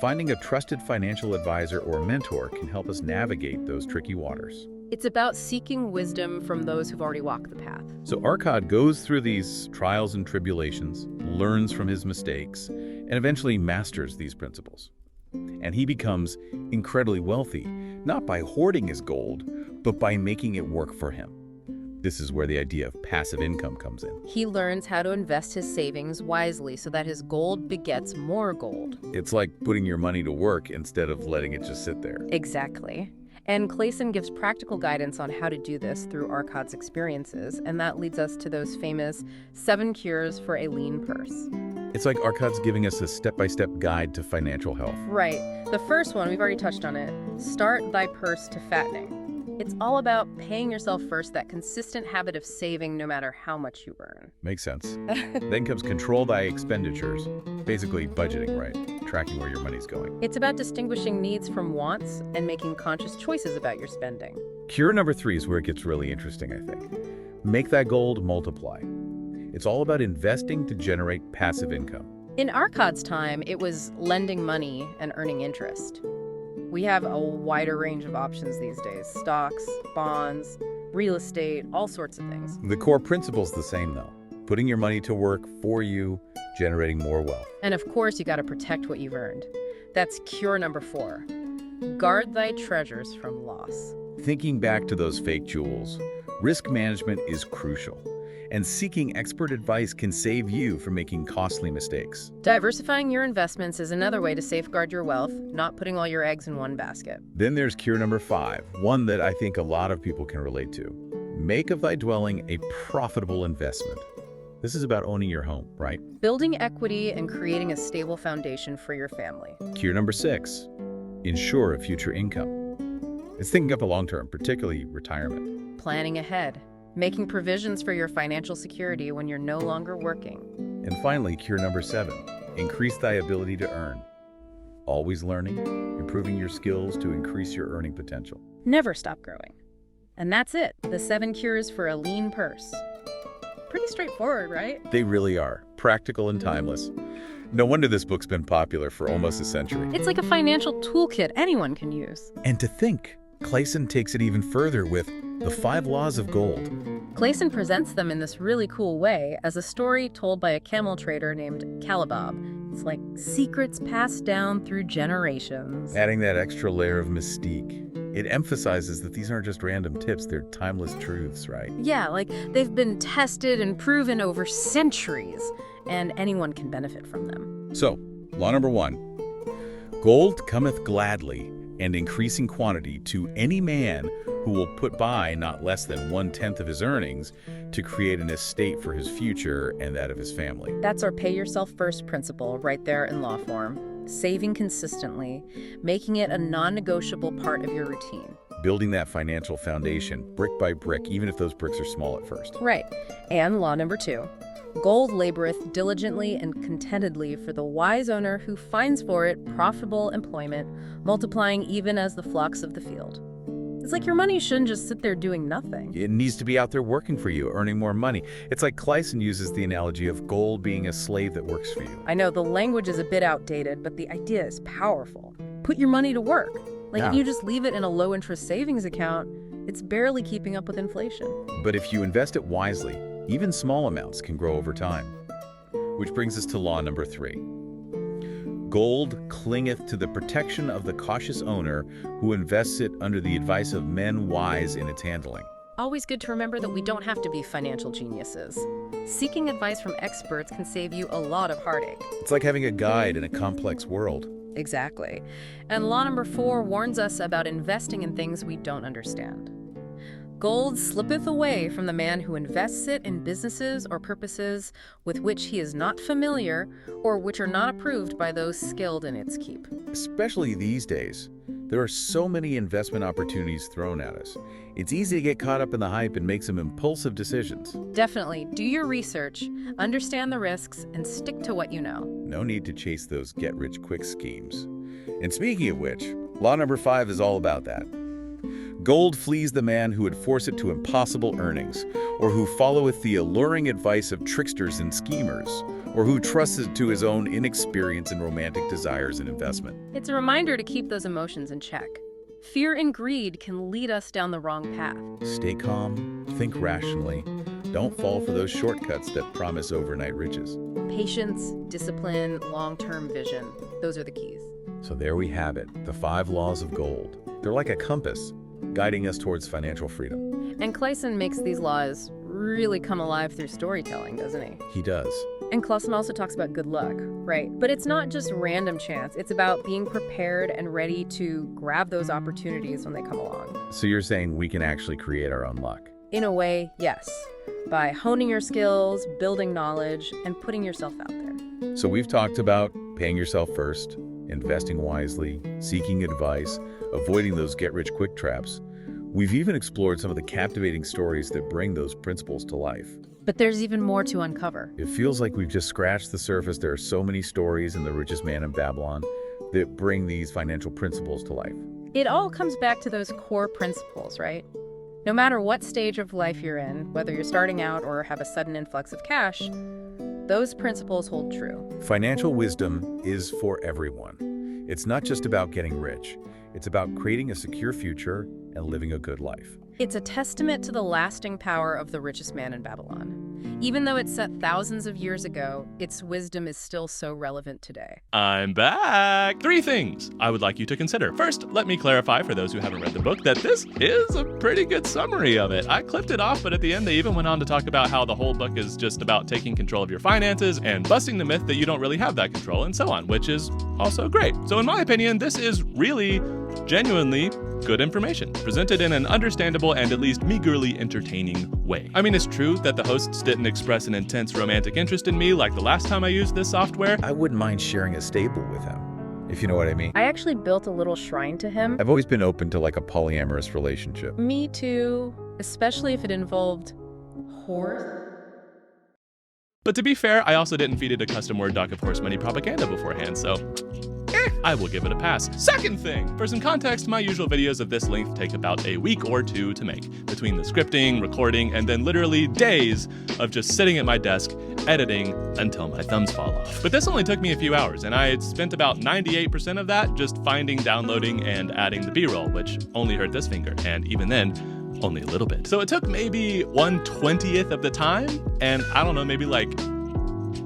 Finding a trusted financial advisor or mentor can help us navigate those tricky waters. It's about seeking wisdom from those who've already walked the path. So Arkad goes through these trials and tribulations, learns from his mistakes, and eventually masters these principles. And he becomes incredibly wealthy, not by hoarding his gold, but by making it work for him. This is where the idea of passive income comes in. He learns how to invest his savings wisely so that his gold begets more gold. It's like putting your money to work instead of letting it just sit there. Exactly. And Clayson gives practical guidance on how to do this through Arkad's experiences, and that leads us to those famous 7 cures for a lean purse. It's like Arkad's giving us a step-by-step guide to financial health. Right. The first one, we've already touched on it. Start thy purse to fattening. It's all about paying yourself first, that consistent habit of saving no matter how much you earn. Makes sense. Then comes control thy expenditures. Basically budgeting, right? Tracking where your money's going. It's about distinguishing needs from wants and making conscious choices about your spending. Cure number 3 is where it gets really interesting, I think. Make that gold multiply. It's all about investing to generate passive income. In Arkad's time, it was lending money and earning interest. We have a wider range of options these days: stocks, bonds, real estate, all sorts of things. The core principle's the same, though. Putting your money to work for you, generating more wealth. And of course, you got to protect what you've earned. That's cure number 4. Guard thy treasures from loss. Thinking back to those fake jewels, risk management is crucial. And seeking expert advice can save you from making costly mistakes. Diversifying your investments is another way to safeguard your wealth, not putting all your eggs in one basket. Then there's cure number 5, one that I think a lot of people can relate to. Make of thy dwelling a profitable investment. This is about owning your home, right? Building equity and creating a stable foundation for your family. Cure number 6, ensure a future income. It's thinking of the long term, particularly retirement. Planning ahead. Making provisions for your financial security when you're no longer working. And finally, cure number 7, increase thy ability to earn. Always learning, improving your skills to increase your earning potential. Never stop growing. And that's it, the 7 cures for a lean purse. Pretty straightforward, right? They really are, practical and timeless. No wonder this book's been popular for almost a century. It's like a financial toolkit anyone can use. And to think, Clayson takes it even further with the 5 laws of gold. Clayson presents them in this really cool way as a story told by a camel trader named Calibob. It's like secrets passed down through generations. Adding that extra layer of mystique. It emphasizes that these aren't just random tips, they're timeless truths, right? Yeah, like they've been tested and proven over centuries, and anyone can benefit from them. So, law number 1. Gold cometh gladly and increasing quantity to any man who will put by not less than 1/10 of his earnings to create an estate for his future and that of his family. That's our pay yourself first principle right there in law form. Saving consistently, making it a non-negotiable part of your routine. Building that financial foundation brick by brick, even if those bricks are small at first. Right. And law number 2. Gold laboreth diligently and contentedly for the wise owner who finds for it profitable employment, multiplying even as the flocks of the field. It's like your money shouldn't just sit there doing nothing. It needs to be out there working for you, earning more money. It's like Clayson uses the analogy of gold being a slave that works for you. I know the language is a bit outdated, but the idea is powerful. Put your money to work. If you just leave it in a low-interest savings account, it's barely keeping up with inflation. But if you invest it wisely, even small amounts can grow over time. Which brings us to law number 3. Gold clingeth to the protection of the cautious owner who invests it under the advice of men wise in its handling. Always good to remember that we don't have to be financial geniuses. Seeking advice from experts can save you a lot of heartache. It's like having a guide in a complex world. Exactly. And law number 4 warns us about investing in things we don't understand. Gold slippeth away from the man who invests it in businesses or purposes with which he is not familiar or which are not approved by those skilled in its keep. Especially these days, There are so many investment opportunities thrown at us. It's easy to get caught up in the hype and make some impulsive decisions. Definitely. Do your research, understand the risks, and stick to what you know. No need to chase those get-rich-quick schemes. And speaking of which, law number 5 is all about that. Gold flees the man who would force it to impossible earnings, or who followeth the alluring advice of tricksters and schemers, or who trusteth to his own inexperience and romantic desires in investment. It's a reminder to keep those emotions in check. Fear and greed can lead us down the wrong path. Stay calm, think rationally, don't fall for those shortcuts that promise overnight riches. Patience, discipline, long-term vision. Those are the keys. So there we have it, the 5 laws of gold. They're like a compass, guiding us towards financial freedom. And Clausen makes these laws really come alive through storytelling, doesn't he? He does. And Clausen also talks about good luck, right? But it's not just random chance. It's about being prepared and ready to grab those opportunities when they come along. So you're saying we can actually create our own luck? In a way, yes. By honing your skills, building knowledge, and putting yourself out there. So we've talked about paying yourself first, investing wisely, seeking advice, avoiding those get-rich-quick traps. We've even explored some of the captivating stories that bring those principles to life. But there's even more to uncover. It feels like we've just scratched the surface. There are so many stories in The Richest Man in Babylon that bring these financial principles to life. It all comes back to those core principles, right? No matter what stage of life you're in, whether you're starting out or have a sudden influx of cash, those principles hold true. Financial wisdom is for everyone. It's not just about getting rich. It's about creating a secure future and living a good life. It's a testament to the lasting power of the richest man in Babylon. Even though it's set thousands of years ago, its wisdom is still so relevant today. I'm back! 3 things I would like you to consider. First, let me clarify for those who haven't read the book that this is a pretty good summary of it. I clipped it off, but at the end they even went on to talk about how the whole book is just about taking control of your finances and busting the myth that you don't really have that control and so on, which is also great. So in my opinion, this is really genuinely good information, presented in an understandable and at least meagerly entertaining way. I mean, it's true that the hosts didn't express an intense romantic interest in me like the last time I used this software. I wouldn't mind sharing a stable with him, if you know what I mean. I actually built a little shrine to him. I've always been open to like a polyamorous relationship. Me too, especially if it involved horse. But to be fair, I also didn't feed it a custom Word doc of horse money propaganda beforehand, so I will give it a pass. Second thing, for some context, my usual videos of this length take about a week or 2 to make, between the scripting, recording, and then literally days of just sitting at my desk, editing until my thumbs fall off. But this only took me a few hours, and I had spent about 98% of that just finding, downloading, and adding the B-roll, which only hurt this finger, and even then, only a little bit. So it took maybe 1/20th of the time, and I don't know, maybe like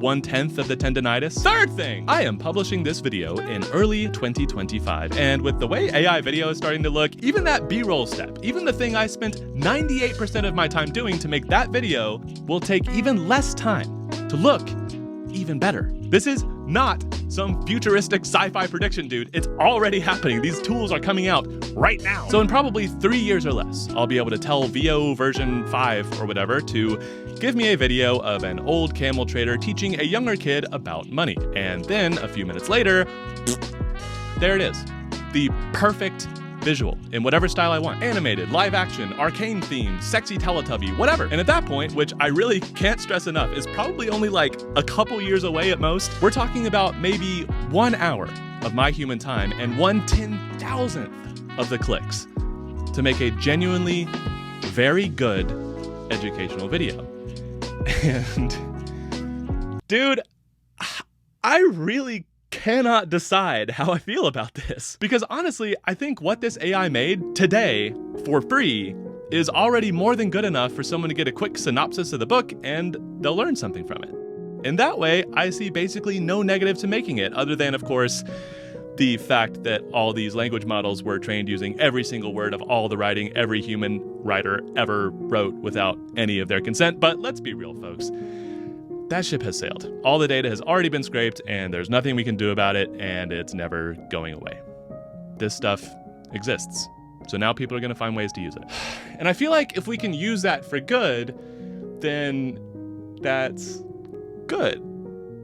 1/10 of the tendinitis. Third thing, I am publishing this video in early 2025, and with the way AI video is starting to look, even that B-roll step, even the thing I spent 98% of my time doing to make that video, will take even less time to look even better. This is not some futuristic sci-fi prediction, dude. It's already happening. These tools are coming out right now. So in probably 3 years or less, I'll be able to tell VO version 5 or whatever to give me a video of an old camel trader teaching a younger kid about money. And then a few minutes later, there it is. The perfect visual in whatever style I want. Animated, live action, arcane themed, sexy Teletubby, whatever. And at that point, which I really can't stress enough, is probably only like a couple years away at most, we're talking about maybe 1 hour of my human time and 1/10,000th of the clicks to make a genuinely very good educational video. And dude, I really cannot decide how I feel about this. Because honestly, I think what this AI made today for free is already more than good enough for someone to get a quick synopsis of the book and they'll learn something from it. In that way, I see basically no negative to making it, other than, of course, the fact that all these language models were trained using every single word of all the writing every human writer ever wrote without any of their consent. But let's be real, folks. That ship has sailed. All the data has already been scraped, and there's nothing we can do about it, and it's never going away. This stuff exists. So now people are going to find ways to use it. And I feel like if we can use that for good, then that's good,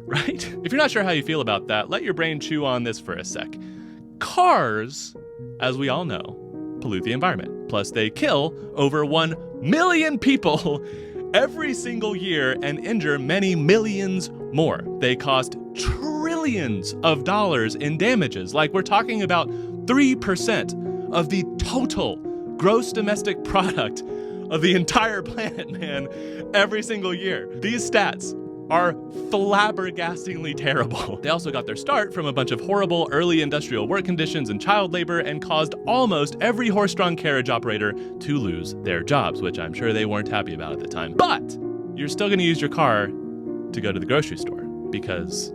right? If you're not sure how you feel about that, let your brain chew on this for a sec. cars, as we all know, pollute the environment. Plus, they kill over 1 million people every single year and injure many millions more. They cost trillions of dollars in damages. Like, we're talking about 3% of the total gross domestic product of the entire planet, man, every single year. These stats are flabbergastingly terrible. They also got their start from a bunch of horrible early industrial work conditions and child labor, and caused almost every horse-drawn carriage operator to lose their jobs, which I'm sure they weren't happy about at the time. But you're still gonna use your car to go to the grocery store because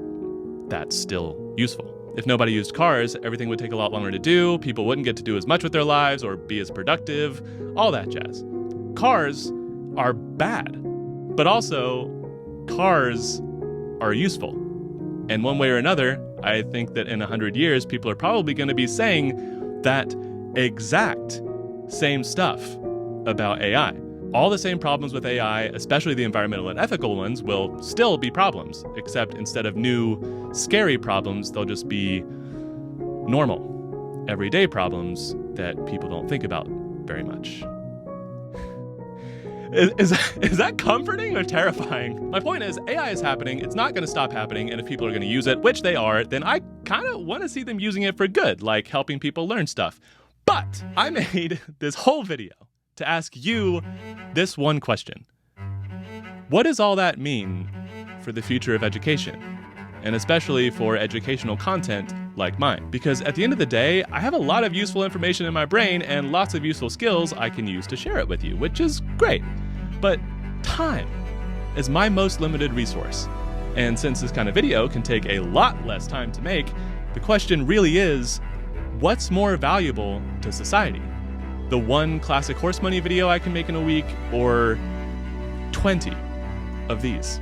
that's still useful. If nobody used cars, everything would take a lot longer to do, people wouldn't get to do as much with their lives or be as productive, all that jazz. Cars are bad, but also cars are useful. And one way or another, I think that in 100 years, people are probably going to be saying that exact same stuff about AI. All the same problems with AI, especially the environmental and ethical ones, will still be problems, except instead of new, scary problems, they'll just be normal, everyday problems that people don't think about very much. Is that comforting or terrifying? My point is, AI is happening, it's not gonna stop happening, and if people are gonna use it, which they are, then I kinda wanna see them using it for good, like helping people learn stuff. But I made this whole video to ask you this one question. What does all that mean for the future of education? And especially for educational content like mine. Because at the end of the day, I have a lot of useful information in my brain and lots of useful skills I can use to share it with you, which is great. But time is my most limited resource. And since this kind of video can take a lot less time to make, the question really is, what's more valuable to society? The one classic horse money video I can make in a week, or 20 of these?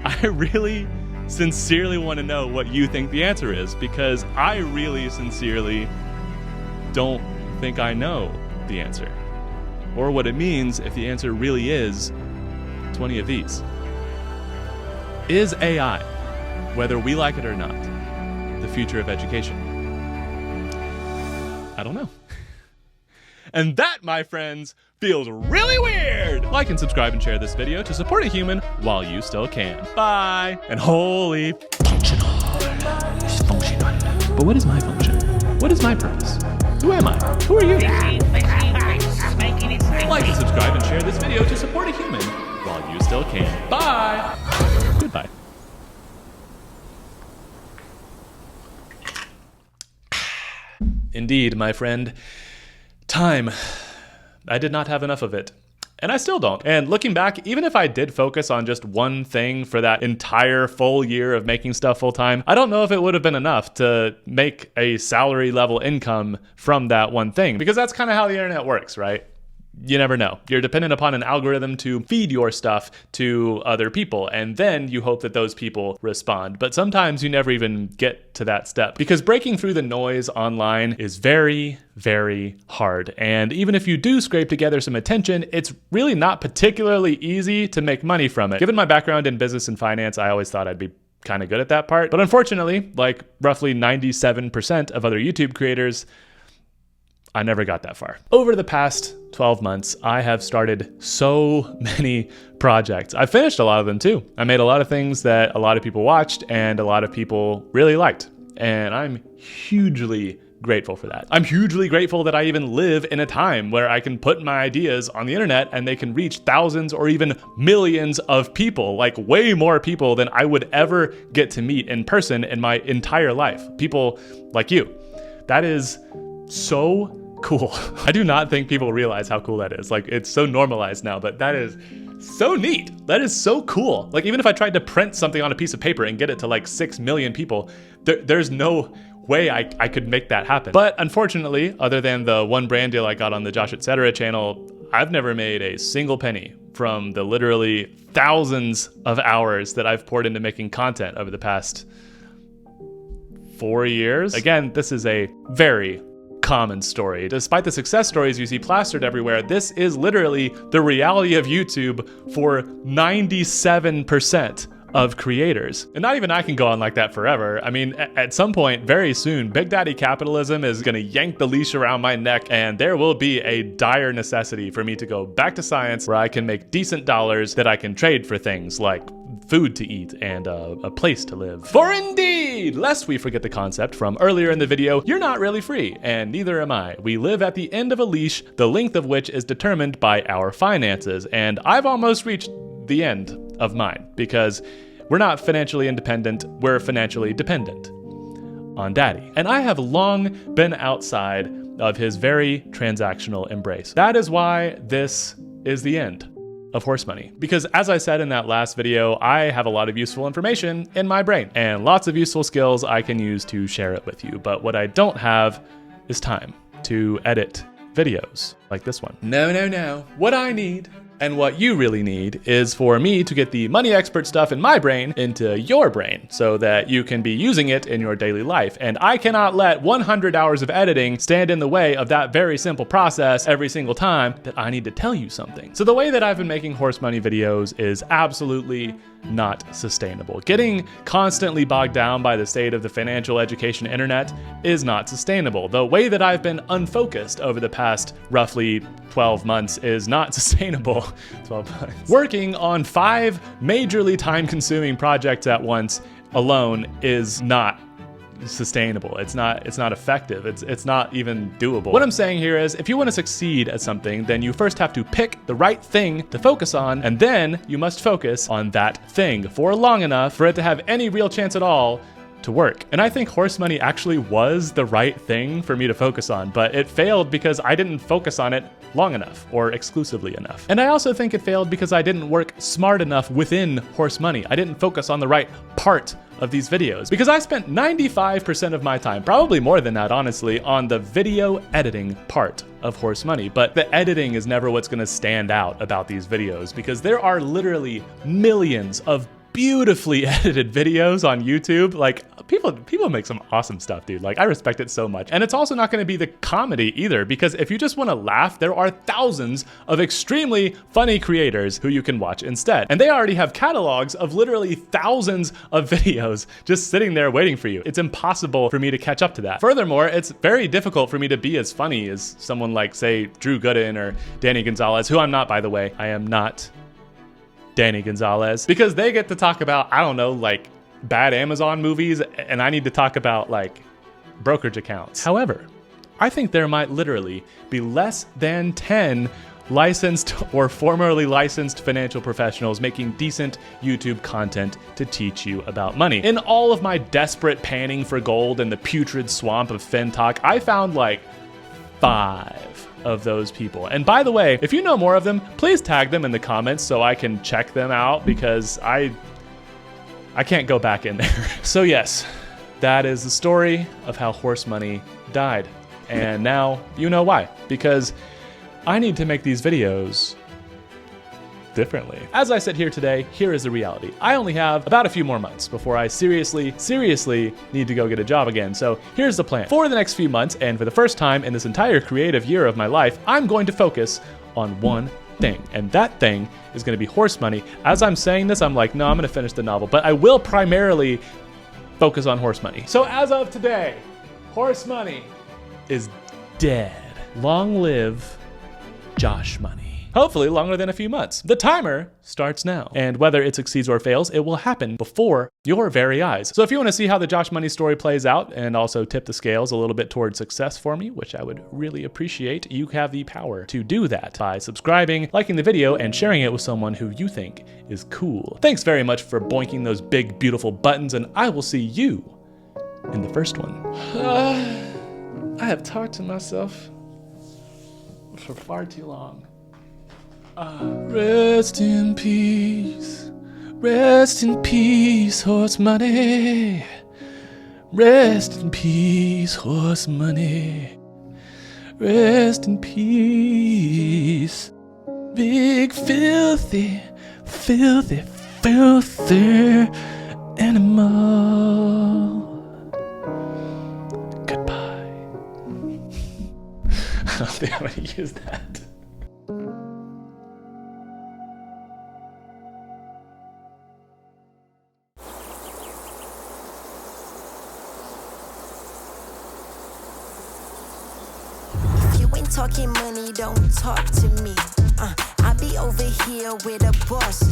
I really sincerely want to know what you think the answer is, because I really sincerely don't think I know the answer, or what it means if the answer really is 20 of these. Is AI, whether we like it or not, the future of education? I don't know. And that, my friends, feels really weird! Like and subscribe and share this video to support a human while you still can. Bye! And holy functional. It's functional. But what is my function? What is my purpose? Who am I? Who are you? Like and subscribe and share this video to support a human while you still can. Bye! Goodbye. Indeed, my friend. Time. I did not have enough of it. And I still don't. And looking back, even if I did focus on just one thing for that entire full year of making stuff full time, I don't know if it would have been enough to make a salary level income from that one thing. Because that's kind of how the internet works, right? You never know. You're dependent upon an algorithm to feed your stuff to other people, and then you hope that those people respond. But sometimes you never even get to that step, because breaking through the noise online is very, very hard. And even if you do scrape together some attention, it's really not particularly easy to make money from it. Given my background in business and finance, I always thought I'd be kind of good at that part. But unfortunately, like roughly 97% of other YouTube creators, I never got that far. Over the past 12 months, I have started so many projects. I finished a lot of them too. I made a lot of things that a lot of people watched and a lot of people really liked. And I'm hugely grateful for that. I'm hugely grateful that I even live in a time where I can put my ideas on the internet and they can reach thousands or even millions of people, like way more people than I would ever get to meet in person in my entire life. People like you. That is so cool. I do not think people realize how cool that is. Like, it's so normalized now, but that is so neat. That is so cool. Like, even if I tried to print something on a piece of paper and get it to like 6 million people, there's no way I could make that happen. But unfortunately, other than the one brand deal I got on the Josh Etc. channel, I've never made a single penny from the literally thousands of hours that I've poured into making content over the past 4 years. Again, this is a very common story. Despite the success stories you see plastered everywhere, this is literally the reality of YouTube for 97% of creators. And not even I can go on like that forever. I mean, at some point, very soon, Big Daddy capitalism is gonna yank the leash around my neck, and there will be a dire necessity for me to go back to science where I can make decent dollars that I can trade for things like food to eat and a place to live. For indeed, lest we forget the concept from earlier in the video, you're not really free, and neither am I. We live at the end of a leash, the length of which is determined by our finances, and I've almost reached the end of mine, because we're not financially independent, we're financially dependent on Daddy. And I have long been outside of his very transactional embrace. That is why this is the end of horse money. Because as I said in that last video, I have a lot of useful information in my brain and lots of useful skills I can use to share it with you. But what I don't have is time to edit videos like this one. No. What I need, and what you really need, is for me to get the money expert stuff in my brain into your brain so that you can be using it in your daily life. And I cannot let 100 hours of editing stand in the way of that very simple process every single time that I need to tell you something. So the way that I've been making horse money videos is absolutely not sustainable. Getting constantly bogged down by the state of the financial education internet is not sustainable. The way that I've been unfocused over the past roughly 12 months is not sustainable. 12 months. Working on 5 majorly time-consuming projects at once alone is not sustainable. It's not effective. It's not even doable. What I'm saying here is, if you want to succeed at something, then you first have to pick the right thing to focus on, and then you must focus on that thing for long enough for it to have any real chance at all to work. And I think horse money actually was the right thing for me to focus on, but it failed because I didn't focus on it long enough or exclusively enough. And I also think it failed because I didn't work smart enough within horse money. I didn't focus on the right part of these videos, because I spent 95% of my time, probably more than that honestly, on the video editing part of horse money. But the editing is never what's gonna stand out about these videos, because there are literally millions of beautifully edited videos on YouTube. Like, people make some awesome stuff, dude. Like, I respect it so much. And it's also not gonna be the comedy either, because if you just wanna laugh, there are thousands of extremely funny creators who you can watch instead. And they already have catalogs of literally thousands of videos just sitting there waiting for you. It's impossible for me to catch up to that. Furthermore, it's very difficult for me to be as funny as someone like, say, Drew Gooden or Danny Gonzalez, who I'm not, by the way. I am not Danny Gonzalez, because they get to talk about, I don't know, like bad Amazon movies, and I need to talk about like brokerage accounts. However, I think there might literally be less than 10 licensed or formerly licensed financial professionals making decent YouTube content to teach you about money. In all of my desperate panning for gold in the putrid swamp of FinTok, I found like 5 of those people. And by the way, if you know more of them, please tag them in the comments so I can check them out, because I can't go back in there. So yes, that is the story of how horse money died. And now you know why, because I need to make these videos differently. As I sit here today, here is the reality. I only have about a few more months before I seriously need to go get a job again. So here's the plan. For the next few months, and for the first time in this entire creative year of my life, I'm going to focus on one thing, and that thing is going to be horse money. As I'm saying this, I'm like, no, I'm going to finish the novel, but I will primarily focus on horse money. So as of today, horse money is dead. Long live Josh Money. Hopefully longer than a few months. The timer starts now. And whether it succeeds or fails, it will happen before your very eyes. So if you want to see how the Josh Money story plays out and also tip the scales a little bit towards success for me, which I would really appreciate, you have the power to do that by subscribing, liking the video, and sharing it with someone who you think is cool. Thanks very much for boinking those big, beautiful buttons, and I will see you in the first one. I have talked to myself for far too long. Rest in peace, horse money. Rest in peace, horse money. Rest in peace, big filthy animal. Goodbye. I don't think I'm gonna use that. talking money, don't talk to me. I be over here with the bosses.